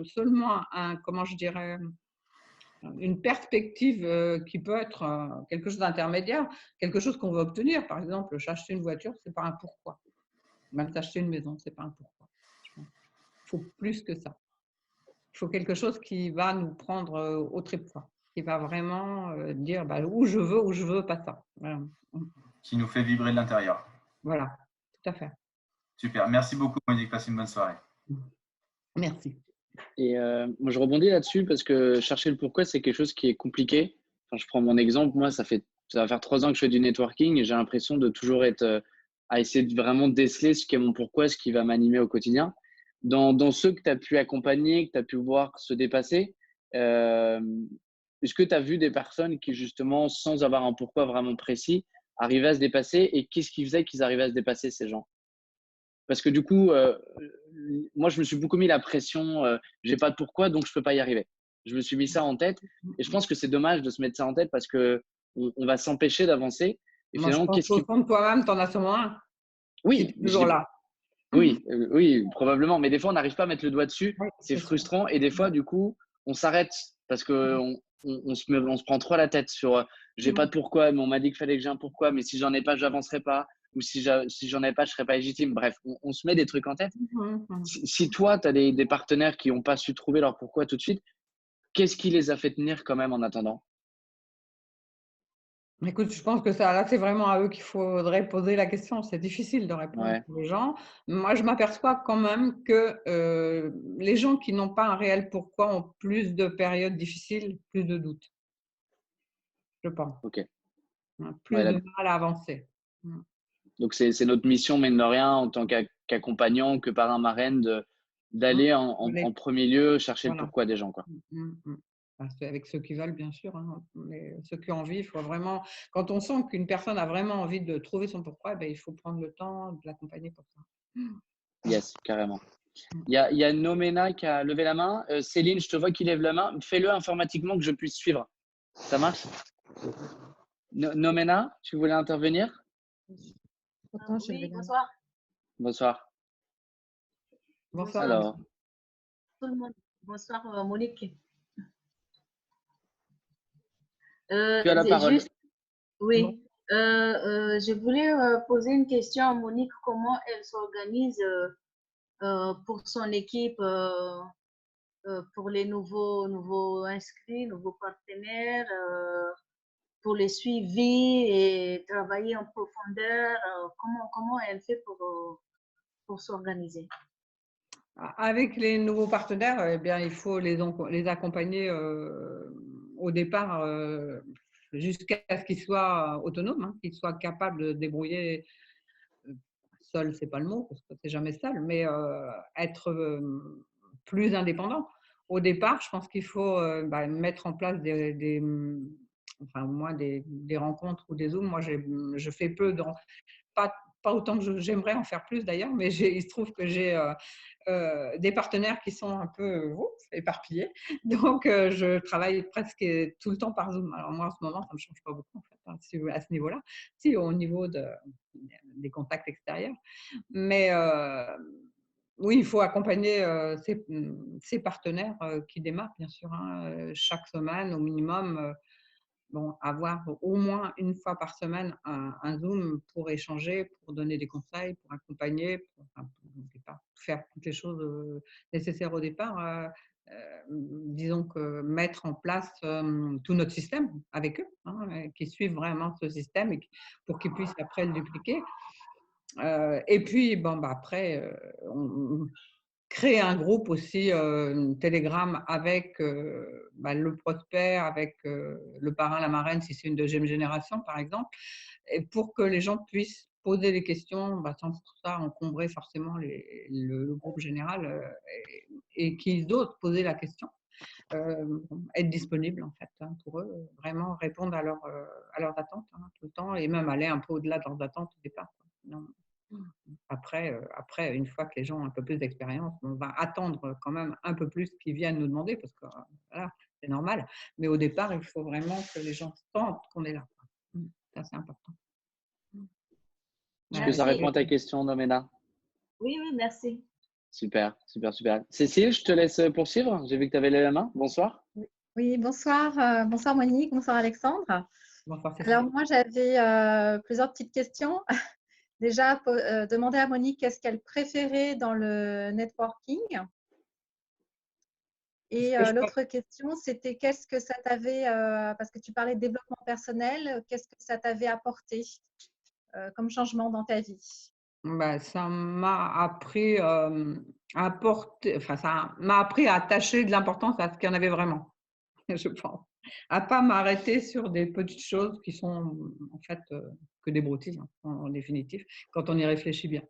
Speaker 3: Seulement comment je dirais, une perspective qui peut être quelque chose d'intermédiaire, quelque chose qu'on veut obtenir. Par exemple, acheter une voiture, c'est pas un pourquoi. Même s'acheter une maison, c'est pas un pourquoi. Il faut plus que ça. Il faut quelque chose qui va nous prendre au trépois, qui va vraiment dire où je veux pas ça. Voilà.
Speaker 10: Qui nous fait vibrer de l'intérieur.
Speaker 3: Voilà, tout à fait.
Speaker 10: Super, merci beaucoup Monique, passe une bonne soirée.
Speaker 3: Merci.
Speaker 1: Et moi, je rebondis là-dessus parce que chercher le pourquoi, c'est quelque chose qui est compliqué. Enfin, je prends mon exemple. Moi, ça va faire 3 ans que je fais du networking et j'ai l'impression de toujours être à essayer de vraiment déceler ce qui est mon pourquoi, ce qui va m'animer au quotidien. Dans ceux que tu as pu accompagner, que tu as pu voir se dépasser, est-ce que tu as vu des personnes qui, justement, sans avoir un pourquoi vraiment précis, arrivaient à se dépasser et qu'est-ce qui faisait qu'ils arrivaient à se dépasser, ces gens? Parce que du coup, moi, je me suis beaucoup mis la pression, j'ai pas de pourquoi, donc je peux pas y arriver. Je me suis mis ça en tête et je pense que c'est dommage de se mettre ça en tête parce qu'on va s'empêcher d'avancer. Et
Speaker 3: moi,
Speaker 1: finalement,
Speaker 3: qu'est-ce qui… Au fond de toi-même, tu en as sûrement un.
Speaker 1: Oui,
Speaker 3: toujours là.
Speaker 1: Oui, oui, probablement. Mais des fois, on n'arrive pas à mettre le doigt dessus.
Speaker 3: Oui,
Speaker 1: c'est frustrant. Et des fois, du coup, on s'arrête parce qu'on on se prend trop la tête sur j'ai pas de pourquoi, mais on m'a dit qu'il fallait que j'ai un pourquoi, mais si j'en ai pas, j'avancerai pas. Ou si j'en ai pas, je serai pas légitime. Bref, on se met des trucs en tête. Si toi, tu as des partenaires qui n'ont pas su trouver leur pourquoi tout de suite, qu'est-ce qui les a fait tenir quand même en attendant?
Speaker 3: Écoute, je pense que là, c'est vraiment à eux qu'il faudrait poser la question. C'est difficile de répondre aux gens. Moi, je m'aperçois quand même que les gens qui n'ont pas un réel pourquoi ont plus de périodes difficiles, plus de doutes. Je pense.
Speaker 1: Ok.
Speaker 3: Plus de mal à avancer.
Speaker 1: Donc, c'est notre mission, mine de rien, en tant qu'accompagnant, que parrain, marraine, d'aller en premier lieu chercher le pourquoi des gens, quoi.
Speaker 3: Avec ceux qui veulent, bien sûr. Hein. Mais ceux qui ont envie, il faut vraiment… Quand on sent qu'une personne a vraiment envie de trouver son pourquoi, il faut prendre le temps de l'accompagner pour ça.
Speaker 1: Yes, carrément. Il y a Nomena qui a levé la main. Céline, je te vois qui lève la main. Fais-le informatiquement que je puisse suivre. Ça marche? Nomena, tu voulais intervenir?
Speaker 11: Oui, bonsoir.
Speaker 1: Bonsoir.
Speaker 3: Bonsoir.
Speaker 1: Alors.
Speaker 11: Tout le monde. Bonsoir, Monique.
Speaker 1: Tu as la parole.
Speaker 11: Oui. Je voulais poser une question à Monique. Comment elle s'organise pour son équipe, pour les nouveaux inscrits, nouveaux partenaires, pour les suivis et travailler en profondeur? Comment elle fait pour s'organiser?
Speaker 3: Avec les nouveaux partenaires, il faut les accompagner au départ jusqu'à ce qu'ils soient autonomes, hein, qu'ils soient capables de se débrouiller. Seul, c'est pas le mot, parce que c'est jamais seul, mais être plus indépendant. Au départ, je pense qu'il faut mettre en place des rencontres ou des Zooms. Moi, je fais peu, pas pas autant que j'aimerais en faire plus d'ailleurs, mais il se trouve que j'ai des partenaires qui sont un peu éparpillés. Donc, je travaille presque tout le temps par Zoom. Alors moi, en ce moment, ça ne me change pas beaucoup en fait, hein, à ce niveau-là, si au niveau des contacts extérieurs. Mais oui, il faut accompagner ces partenaires qui démarrent, bien sûr, hein, chaque semaine au minimum. Bon, avoir au moins une fois par semaine un Zoom pour échanger, pour donner des conseils, pour accompagner, pour faire toutes les choses nécessaires au départ. Disons que mettre en place tout notre système avec eux, hein, qui suivent vraiment ce système pour qu'ils puissent après le dupliquer. Et puis, bon, bah, après, on créer un groupe aussi, Telegram avec le prospect, avec le parrain, la marraine, si c'est une deuxième génération, par exemple, et pour que les gens puissent poser des questions sans pour ça encombrer forcément le groupe général et qu'ils osent poser la question. Être disponible en fait pour eux, vraiment répondre à leurs attentes tout le temps et même aller un peu au-delà de leurs attentes au départ. Non. Après, une fois que les gens ont un peu plus d'expérience, on va attendre quand même un peu plus qu'ils viennent nous demander parce que voilà, c'est normal. Mais au départ, il faut vraiment que les gens sentent qu'on est là. Ça, c'est important.
Speaker 1: Est-ce que ça répond à ta question, Domena?
Speaker 11: Oui, merci.
Speaker 1: Super, super, super. Cécile, je te laisse poursuivre. J'ai vu que tu avais levé la main. Bonsoir.
Speaker 12: Oui, bonsoir. Bonsoir Monique, bonsoir Alexandre.
Speaker 3: Bonsoir Cécile.
Speaker 12: Alors moi, j'avais plusieurs petites questions. Déjà, demander à Monique qu'est-ce qu'elle préférait dans le networking. Et l'autre question, c'était qu'est-ce que ça t'avait, parce que tu parlais de développement personnel, qu'est-ce que ça t'avait apporté comme changement dans ta vie?
Speaker 3: Ça m'a appris ça m'a appris à attacher de l'importance à ce qu'il y en avait vraiment, je pense. À pas m'arrêter sur des petites choses qui sont en fait que des broutilles, en définitive, quand on y réfléchit bien.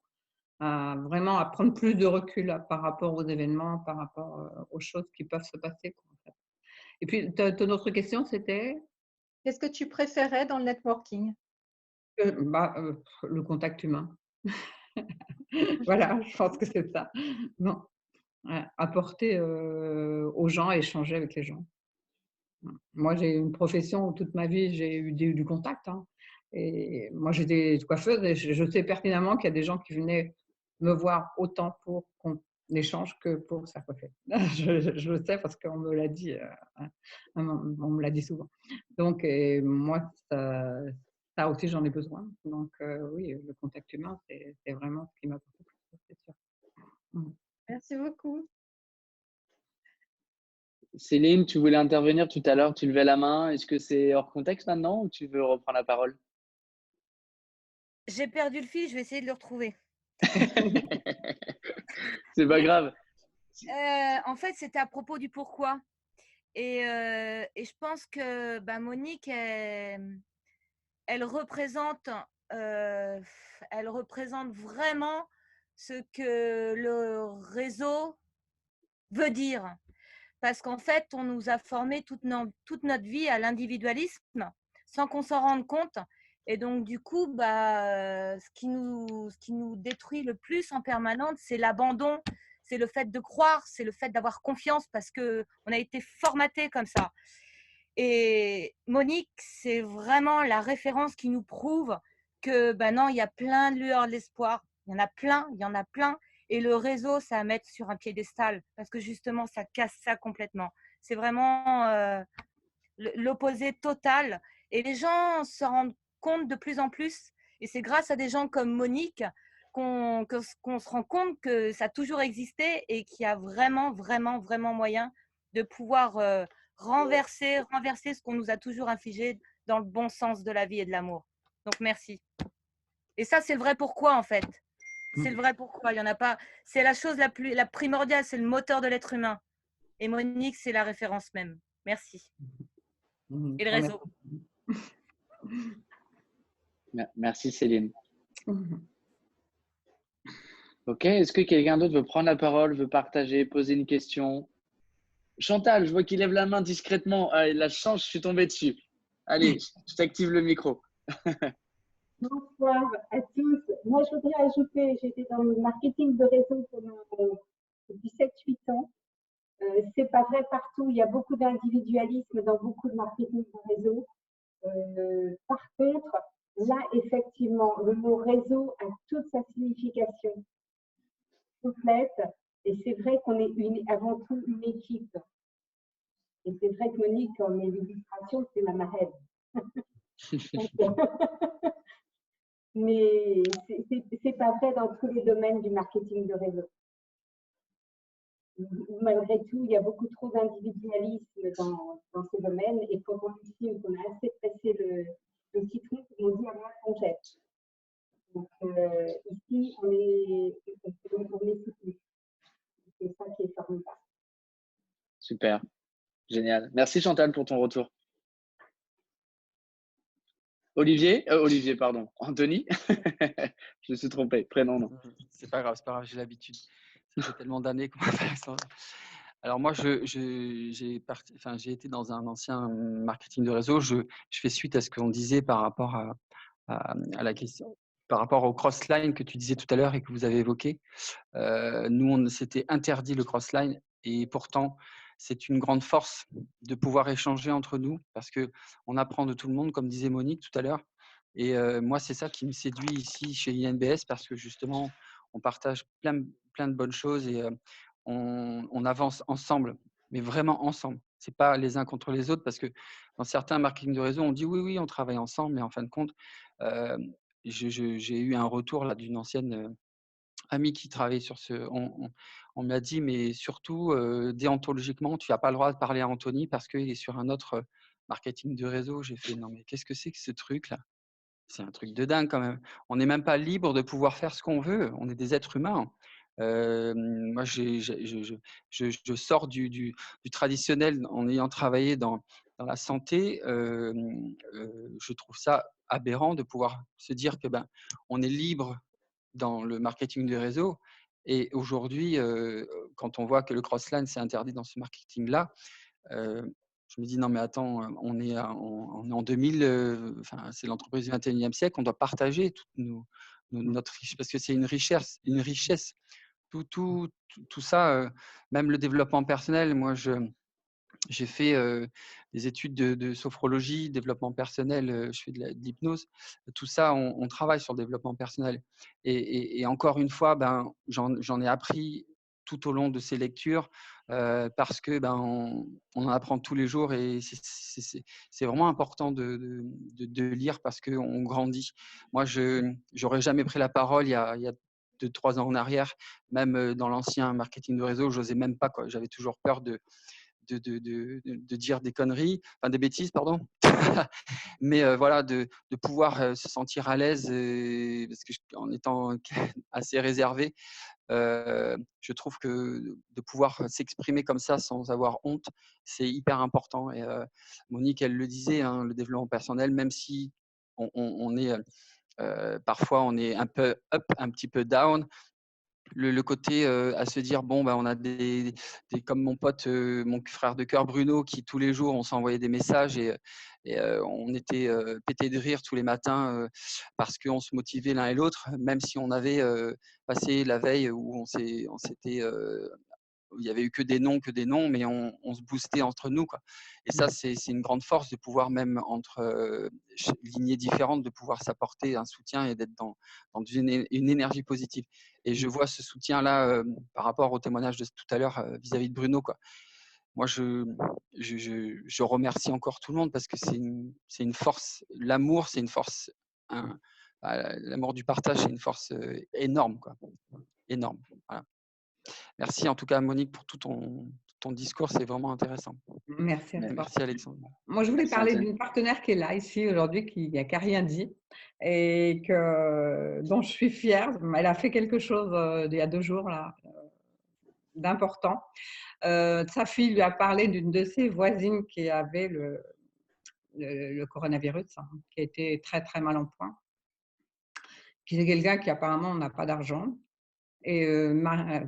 Speaker 3: Vraiment à prendre plus de recul par rapport aux événements, par rapport aux choses qui peuvent se passer. En fait. Et puis, ton autre question, c'était?
Speaker 12: Qu'est-ce que tu préférais dans le networking?
Speaker 3: Le contact humain. Voilà, je pense que c'est ça. Non. Apporter aux gens, échanger avec les gens. Moi, j'ai une profession où toute ma vie, j'ai eu du contact. Et moi, j'étais coiffeuse et je sais pertinemment qu'il y a des gens qui venaient me voir autant pour qu'on échange que pour ça coiffer. Je le sais parce qu'on me l'a dit, on me l'a dit souvent. Donc, moi, ça aussi, j'en ai besoin. Donc, oui, le contact humain, c'est vraiment ce qui m'apporte le plus, c'est sûr.
Speaker 12: Merci beaucoup.
Speaker 1: Céline, tu voulais intervenir tout à l'heure, tu levais la main. Est-ce que c'est hors contexte maintenant ou tu veux reprendre la parole?
Speaker 5: J'ai perdu le fil, je vais essayer de le retrouver.
Speaker 1: C'est pas grave.
Speaker 5: En fait, c'était à propos du pourquoi. Et je pense que Monique, elle représente vraiment ce que le réseau veut dire. Parce qu'en fait, on nous a formé toute notre vie à l'individualisme sans qu'on s'en rende compte. Et donc, du coup, ce qui nous détruit le plus en permanence, c'est l'abandon, c'est le fait de croire, c'est le fait d'avoir confiance parce qu'on a été formaté comme ça. Et Monique, c'est vraiment la référence qui nous prouve que non, il y a plein de lueurs de l'espoir. Il y en a plein. Et le réseau, ça à mettre sur un piédestal parce que justement, ça casse ça complètement. C'est vraiment l'opposé total. Et les gens se rendent compte de plus en plus. Et c'est grâce à des gens comme Monique qu'on se rend compte que ça a toujours existé et qu'il y a vraiment, vraiment, vraiment moyen de pouvoir renverser ce qu'on nous a toujours infligé dans le bon sens de la vie et de l'amour. Donc, merci. Et ça, c'est le vrai pourquoi, en fait. C'est le vrai pourquoi. Il y en a pas. C'est la chose la primordiale, c'est le moteur de l'être humain. Et Monique, c'est la référence même. Merci. Et le réseau.
Speaker 1: Merci Céline. Ok, est-ce que quelqu'un d'autre veut prendre la parole, veut partager, poser une question? Chantal, je vois qu'il lève la main discrètement. La chance, je suis tombé dessus. Allez, je t'active le micro.
Speaker 13: Bonsoir à tous. Moi, je voudrais ajouter, j'étais dans le marketing de réseau pendant 17-8 ans. C'est pas vrai partout. Il y a beaucoup d'individualisme dans beaucoup de marketing de réseau. Par contre, là, effectivement, le mot réseau a toute sa signification complète. Et c'est vrai qu'on est avant tout une équipe. Et c'est vrai que Monique, en illustration, c'est ma marraine. Mais c'est pas vrai dans tous les domaines du marketing de réseau. Malgré tout, il y a beaucoup trop d'individualisme dans ces domaines, et quand on estime qu'on a assez pressé le citron, on dit à moi qu'on jette. Donc ici, on est soutenu. C'est ça qui est formidable.
Speaker 1: Super, génial. Merci Chantal pour ton retour. Olivier, pardon, Anthony. Je me suis trompé, prénom, non.
Speaker 2: C'est pas grave, j'ai l'habitude. Ça fait tellement d'années qu'on fait ça. Alors moi, j'ai été dans un ancien marketing de réseau. Je fais suite à ce qu'on disait par rapport à la question, par rapport au cross-line que tu disais tout à l'heure et que vous avez évoqué. Nous, on s'était interdit le cross-line, et pourtant, c'est une grande force de pouvoir échanger entre nous parce qu'on apprend de tout le monde, comme disait Monique tout à l'heure. Et moi, c'est ça qui me séduit ici chez INBS, parce que justement, on partage plein de bonnes choses, et on avance ensemble, mais vraiment ensemble. Ce n'est pas les uns contre les autres, parce que dans certains marketing de réseau, on dit oui, on travaille ensemble, mais en fin de compte, j'ai eu un retour là d'une ancienne amie qui travaillait sur ce. On m'a dit, mais surtout, déontologiquement, tu n'as pas le droit de parler à Anthony parce qu'il est sur un autre marketing de réseau. J'ai fait, non, mais qu'est-ce que c'est que ce truc-là? C'est un truc de dingue quand même. On n'est même pas libre de pouvoir faire ce qu'on veut. On est des êtres humains. Moi, je sors du traditionnel en ayant travaillé dans la santé. Je trouve ça aberrant de pouvoir se dire que on est libre dans le marketing de réseau. Et aujourd'hui, quand on voit que le cross-line c'est interdit dans ce marketing-là, je me dis non mais attends, on est en 2000, c'est l'entreprise du 21e siècle, on doit partager toute notre richesse, parce que c'est une richesse. Tout ça, même le développement personnel. Moi, j'ai fait des études de sophrologie, développement personnel, je fais de l'hypnose. Tout ça, on travaille sur le développement personnel. Et encore une fois, j'en ai appris tout au long de ces lectures, parce que on en apprend tous les jours, et c'est vraiment important de lire, parce qu'on grandit. Moi, je n'aurais jamais pris la parole il y a 2-3 ans en arrière, même dans l'ancien marketing de réseau, je n'osais même pas, quoi. J'avais toujours peur de dire des conneries, enfin des bêtises, pardon. Mais voilà, de pouvoir se sentir à l'aise, parce que en étant assez réservé, je trouve que de pouvoir s'exprimer comme ça sans avoir honte, c'est hyper important. Et Monique, elle le disait, hein, le développement personnel, même si on est parfois on est un peu up, un petit peu down, le côté à se dire bon on a des comme mon pote, mon frère de cœur Bruno, qui tous les jours on s'envoyait des messages, et on était pété de rire tous les matins, parce qu'on se motivait l'un et l'autre, même si on avait passé la veille où on s'était il y avait eu que des noms, mais on se boostait entre nous, quoi. Et ça, c'est une grande force de pouvoir, même entre lignées différentes, de pouvoir s'apporter un soutien et d'être dans une énergie positive. Et je vois ce soutien-là par rapport au témoignage de tout à l'heure vis-à-vis de Bruno, quoi. Moi, je remercie encore tout le monde, parce que c'est une force. L'amour, c'est une force. L'amour du partage, c'est une force énorme, quoi. Énorme. Voilà. Merci en tout cas, Monique, pour tout ton discours, c'est vraiment intéressant.
Speaker 3: Merci à toi.
Speaker 2: Merci Alexandre.
Speaker 3: Moi, je voulais
Speaker 1: Merci,
Speaker 3: parler
Speaker 1: Anthony.
Speaker 3: d'une partenaire qui est là, ici, aujourd'hui, qui n'a rien dit, et dont je suis fière. Elle a fait quelque chose il y a 2 jours, là, d'important. Sa fille lui a parlé d'une de ses voisines qui avait le coronavirus, hein, qui a été très, très mal en point. Qui est quelqu'un qui apparemment n'a pas d'argent. Et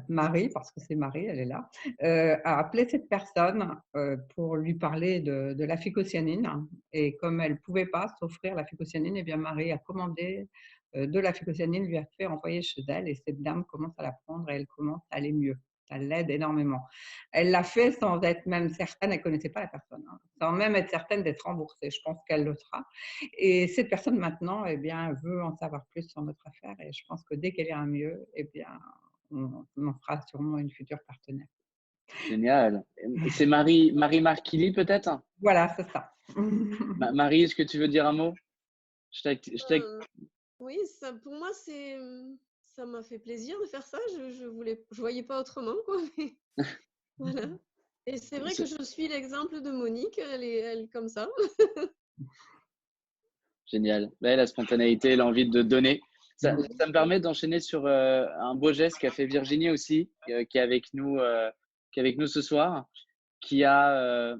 Speaker 3: Marie, parce que c'est Marie, elle est là, a appelé cette personne pour lui parler de la phycocyanine. Et comme elle ne pouvait pas s'offrir la phycocyanine, eh bien Marie a commandé de la phycocyanine, lui a fait envoyer chez elle et cette dame commence à la prendre et elle commence à aller mieux. Ça l'aide énormément. Elle l'a fait sans être même certaine, elle ne connaissait pas la personne, hein, sans même être certaine d'être remboursée. Je pense qu'elle le sera. Et cette personne maintenant, eh bien, veut en savoir plus sur notre affaire et je pense que dès qu'elle ira mieux, eh bien, on en fera sûrement une future partenaire.
Speaker 1: Génial. C'est Marie Marquilly peut-être?
Speaker 3: Voilà, c'est ça.
Speaker 1: Marie, est-ce que tu veux dire un mot?
Speaker 14: Oui, ça, pour moi, ça m'a fait plaisir de faire ça. Je voyais pas autrement, quoi. Mais voilà. Et c'est vrai que je suis l'exemple de Monique. Elle est comme ça.
Speaker 1: Génial. La spontanéité, l'envie de donner. Ça me permet d'enchaîner sur un beau geste qu'a fait Virginie aussi, qui est avec nous ce soir, qui a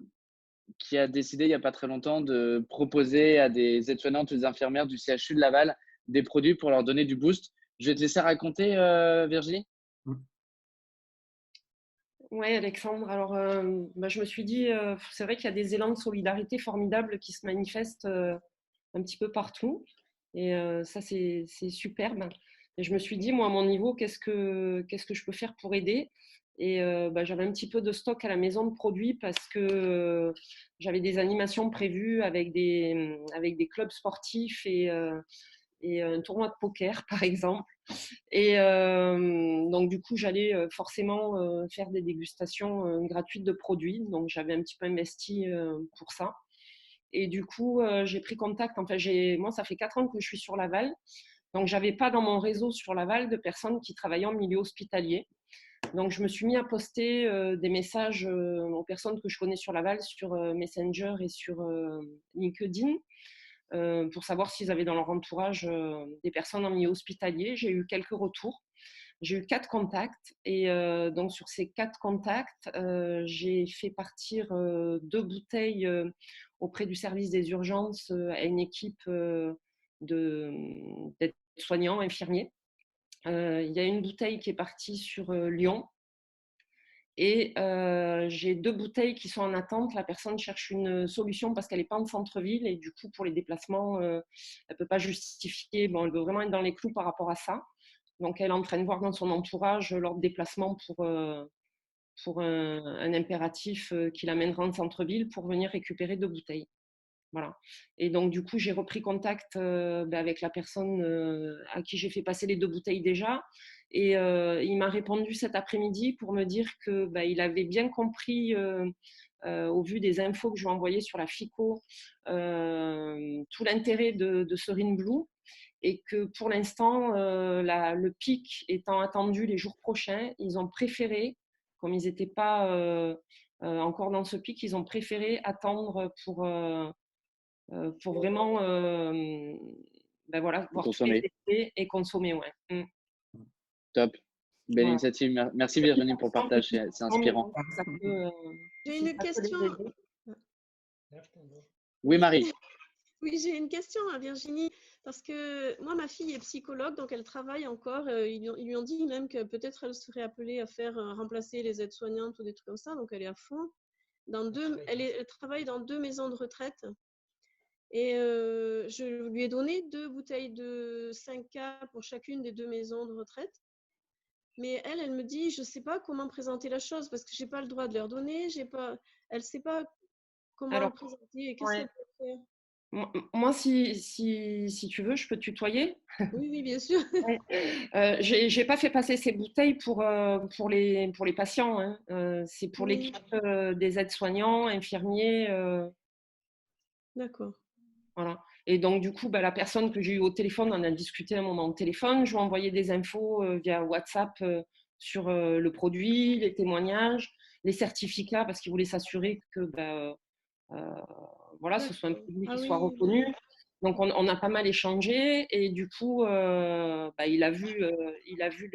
Speaker 1: décidé il n'y a pas très longtemps de proposer à des aides-soignantes ou des infirmières du CHU de Laval des produits pour leur donner du boost. Je vais te laisser raconter, Virginie.
Speaker 8: Oui, Alexandre. Alors, je me suis dit, c'est vrai qu'il y a des élans de solidarité formidables qui se manifestent un petit peu partout. Et ça, c'est superbe. Et je me suis dit, moi, à mon niveau, qu'est-ce que je peux faire pour aider? Et j'avais un petit peu de stock à la maison de produits parce que j'avais des animations prévues avec des clubs sportifs et un tournoi de poker, par exemple. Et donc, du coup, j'allais forcément faire des dégustations gratuites de produits. Donc, j'avais un petit peu investi pour ça. Et du coup, j'ai pris contact. Enfin, moi, ça fait 4 ans que je suis sur Laval. Donc, je n'avais pas dans mon réseau sur Laval de personnes qui travaillaient en milieu hospitalier. Donc, je me suis mis à poster des messages aux personnes que je connais sur Laval, sur Messenger et sur LinkedIn, pour savoir s'ils avaient dans leur entourage des personnes en milieu hospitalier. J'ai eu quelques retours. J'ai eu 4 contacts et donc sur ces 4 contacts, j'ai fait partir 2 bouteilles auprès du service des urgences à une équipe d'aides-soignants, infirmiers. Il y a une bouteille qui est partie sur Lyon et j'ai 2 bouteilles qui sont en attente. La personne cherche une solution parce qu'elle n'est pas en centre-ville et du coup pour les déplacements, elle ne peut pas justifier. Bon, elle veut vraiment être dans les clous par rapport à ça. Donc, elle est en train de voir dans son entourage leur déplacement pour un impératif qui l'amènera en centre-ville pour venir récupérer 2 bouteilles. Voilà. Et donc, du coup, j'ai repris contact avec la personne à qui j'ai fait passer les 2 bouteilles déjà. Et il m'a répondu cet après-midi pour me dire qu'il avait bien compris, au vu des infos que je lui ai envoyées sur la FICO, tout l'intérêt de Serine Blue. Et que pour l'instant, le pic étant attendu les jours prochains, ils ont préféré, comme ils n'étaient pas encore dans ce pic, ils ont préféré attendre pour vraiment voir tous les effets et consommer. Ouais.
Speaker 1: Top. Belle initiative. Merci Virginie pour le partage, c'est inspirant.
Speaker 14: J'ai une question.
Speaker 1: Oui, Marie.
Speaker 14: Oui, j'ai une question à Virginie, parce que moi, ma fille est psychologue, donc elle travaille encore. Ils lui ont dit même que peut-être elle serait appelée à faire remplacer les aides-soignantes ou des trucs comme ça, donc elle est à fond. Elle travaille dans 2 maisons de retraite. Et je lui ai donné 2 bouteilles de 5K pour chacune des 2 maisons de retraite. Mais elle me dit, je ne sais pas comment présenter la chose, parce que je n'ai pas le droit de leur donner, elle ne sait pas comment le présenter et qu'est-ce qu'elle peut faire.
Speaker 8: Moi, si tu veux, je peux te tutoyer.
Speaker 14: Oui, bien sûr.
Speaker 8: Je n'ai pas fait passer ces bouteilles pour les patients. Hein. C'est pour l'équipe des aides-soignants, infirmiers.
Speaker 14: D'accord.
Speaker 8: Voilà. Et donc, du coup, la personne que j'ai eue au téléphone, on a discuté un moment au téléphone. Je lui ai envoyé des infos via WhatsApp sur le produit, les témoignages, les certificats, parce qu'il voulait s'assurer que ce soit un produit qui soit reconnu. Donc, on a pas mal échangé et du coup, il a vu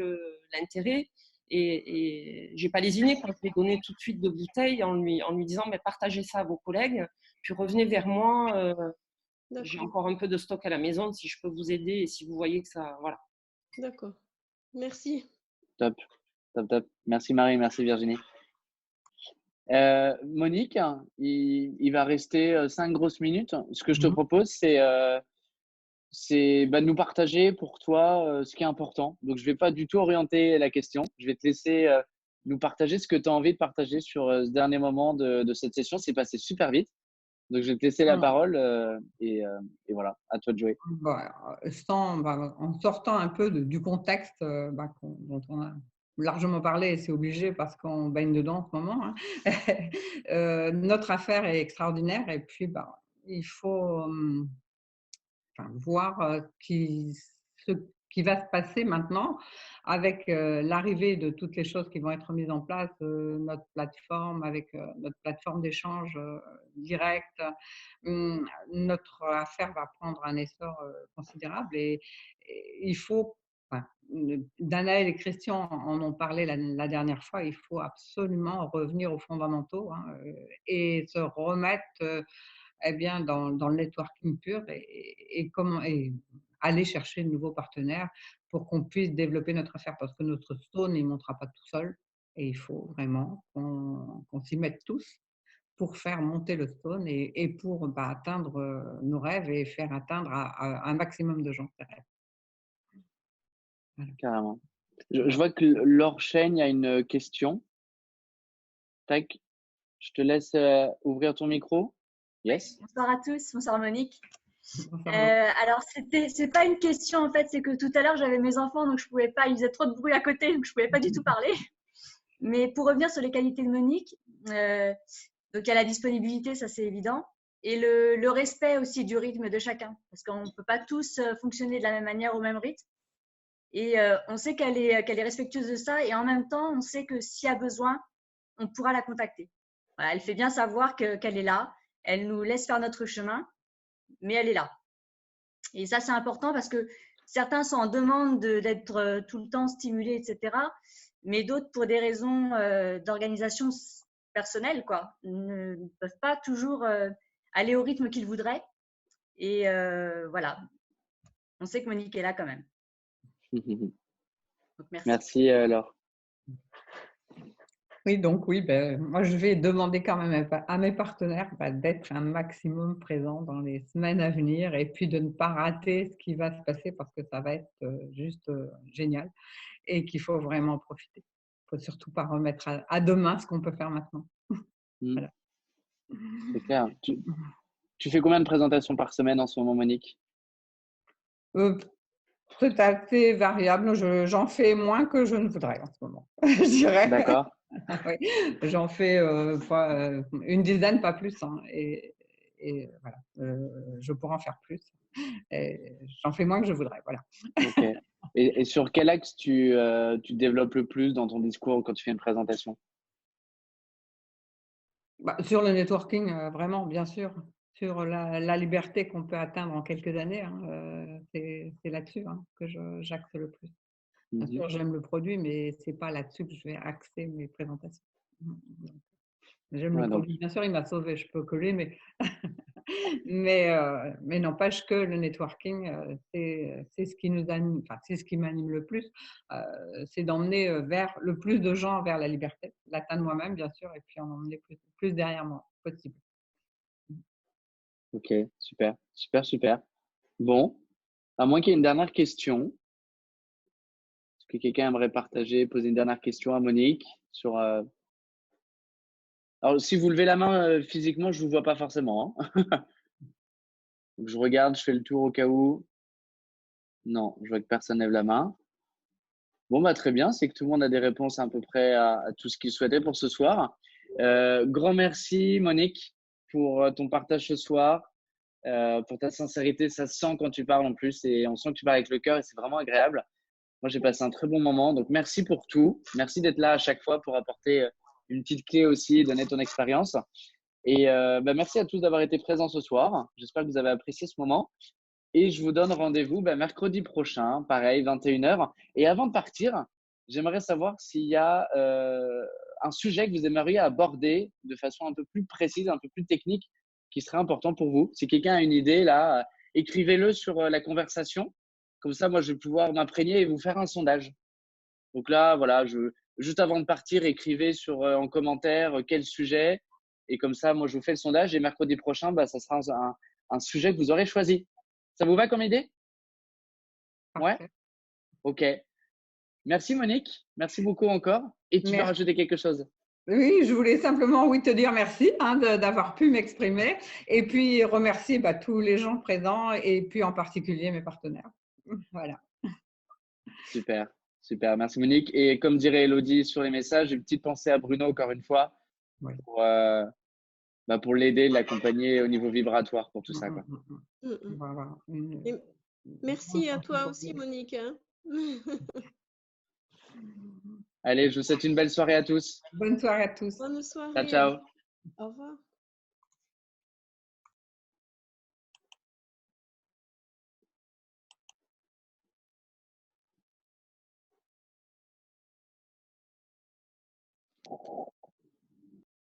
Speaker 8: l'intérêt et j'ai pas lésiné quand je lui ai donné tout de suite 2 bouteilles en lui disant partagez ça à vos collègues, puis revenez vers moi. J'ai encore un peu de stock à la maison si je peux vous aider et si vous voyez que ça. Voilà.
Speaker 14: D'accord. Merci.
Speaker 1: Top, top, top. Merci Marie, merci Virginie. Monique, il va rester 5 grosses minutes. Ce que je te propose, c'est de nous partager pour toi ce qui est important. Donc, je ne vais pas du tout orienter la question. Je vais te laisser nous partager ce que tu as envie de partager sur ce dernier moment de cette session. C'est passé super vite. Donc, je vais te laisser la parole et voilà, à toi de jouer.
Speaker 3: En sortant un peu du contexte dont on a largement parlé, et c'est obligé parce qu'on baigne dedans en ce moment, hein. Notre affaire est extraordinaire et puis il faut voir ce qui va se passer maintenant avec l'arrivée de toutes les choses qui vont être mises en place, notre plateforme avec notre plateforme d'échange direct. Notre affaire va prendre un essor considérable et il faut, Danaël et Christian en ont parlé la dernière fois, il faut absolument revenir aux fondamentaux, hein, et se remettre dans le networking pur et aller chercher de nouveaux partenaires pour qu'on puisse développer notre affaire parce que notre stone, il ne montera pas tout seul et il faut vraiment qu'on s'y mette tous pour faire monter le stone et pour atteindre nos rêves et faire atteindre à un maximum de gens ces rêves.
Speaker 1: Voilà. Carrément. Je vois que Laure Chaigne a une question. Tac. Je te laisse ouvrir ton micro. Yes.
Speaker 11: Bonsoir à tous, bonsoir Monique. Alors, c'est pas une question en fait, c'est que tout à l'heure j'avais mes enfants donc je pouvais pas, il faisait trop de bruit à côté donc je pouvais pas du tout parler. Mais pour revenir sur les qualités de Monique, donc il y a la disponibilité, ça c'est évident, et le respect aussi du rythme de chacun parce qu'on ne peut pas tous fonctionner de la même manière au même rythme. Et on sait qu'elle est respectueuse de ça et en même temps on sait que s'il y a besoin, on pourra la contacter. Voilà, elle fait bien savoir qu'elle est là. Elle nous laisse faire notre chemin, mais elle est là. Et ça, c'est important parce que certains sont en demande d'être tout le temps stimulés, etc. Mais d'autres, pour des raisons d'organisation personnelle, ne peuvent pas toujours aller au rythme qu'ils voudraient. Et voilà, on sait que Monique est là quand même. Donc,
Speaker 1: merci Laure.
Speaker 3: Oui, donc moi je vais demander quand même à mes partenaires d'être un maximum présents dans les semaines à venir et puis de ne pas rater ce qui va se passer parce que ça va être juste génial et qu'il faut vraiment profiter. Il ne faut surtout pas remettre à demain ce qu'on peut faire maintenant. Voilà.
Speaker 1: C'est clair. Tu fais combien de présentations par semaine en ce moment, Monique?
Speaker 3: C'est assez variable. J'en fais moins que je ne voudrais en ce moment, je dirais.
Speaker 1: D'accord.
Speaker 3: Oui, j'en fais une dizaine, pas plus. Hein, et voilà, je pourrais en faire plus. J'en fais moins que je voudrais. Voilà.
Speaker 1: Ok. Et sur quel axe tu développes le plus dans ton discours quand tu fais une présentation?
Speaker 3: Sur le networking, vraiment, bien sûr. Sur la liberté qu'on peut atteindre en quelques années. Hein, c'est là-dessus que j'axe le plus. Bien sûr, j'aime le produit, mais ce n'est pas là-dessus que je vais axer mes présentations. J'aime le produit. Bien sûr, il m'a sauvé, je peux coller, mais n'empêche que le networking, c'est ce qui nous anime, c'est ce qui m'anime le plus. C'est d'emmener vers le plus de gens vers la liberté, l'atteindre moi-même, bien sûr, et puis en emmener plus derrière moi possible.
Speaker 1: Ok, super, super, super. Bon, à moins qu'il y ait une dernière question. Est-ce que quelqu'un aimerait partager, poser une dernière question à Monique sur… Alors, si vous levez la main physiquement, je ne vous vois pas forcément. Hein. Donc, je regarde, je fais le tour au cas où. Non, je vois que personne lève la main. Bon, très bien, c'est que tout le monde a des réponses à peu près à tout ce qu'il souhaitait pour ce soir. Grand merci, Monique, pour ton partage ce soir, pour ta sincérité. Ça se sent quand tu parles en plus et on sent que tu parles avec le cœur et c'est vraiment agréable. Moi, j'ai passé un très bon moment. Donc, merci pour tout. Merci d'être là à chaque fois pour apporter une petite clé aussi, donner ton expérience. Et merci à tous d'avoir été présents ce soir. J'espère que vous avez apprécié ce moment. Et je vous donne rendez-vous mercredi prochain, pareil, 21h. Et avant de partir, j'aimerais savoir s'il y a un sujet que vous aimeriez aborder de façon un peu plus précise, un peu plus technique, qui serait important pour vous. Si quelqu'un a une idée, là, écrivez-le sur la conversation. Comme ça, moi, je vais pouvoir m'imprégner et vous faire un sondage. Donc là, voilà, juste avant de partir, écrivez en commentaire quel sujet. Et comme ça, moi, je vous fais le sondage. Et mercredi prochain, bah, ça sera un sujet que vous aurez choisi. Ça vous va comme idée? Ouais? Ok. Merci Monique. Merci beaucoup encore. Et tu veux
Speaker 3: Merci.
Speaker 1: rajouter quelque chose?
Speaker 3: Oui, je voulais simplement te dire merci d'avoir pu m'exprimer et puis remercier tous les gens présents et puis en particulier mes partenaires. Voilà.
Speaker 1: Super, super. Merci Monique. Et comme dirait Elodie sur les messages, une petite pensée à Bruno encore une fois pour l'aider, l'accompagner au niveau vibratoire pour tout ça, quoi.
Speaker 3: Voilà.
Speaker 14: Et merci à toi aussi, Monique. Hein.
Speaker 1: Allez, je vous souhaite une belle soirée à tous.
Speaker 3: Bonne soirée à tous.
Speaker 14: Bonne soirée.
Speaker 1: Ciao, ciao.
Speaker 14: Au revoir.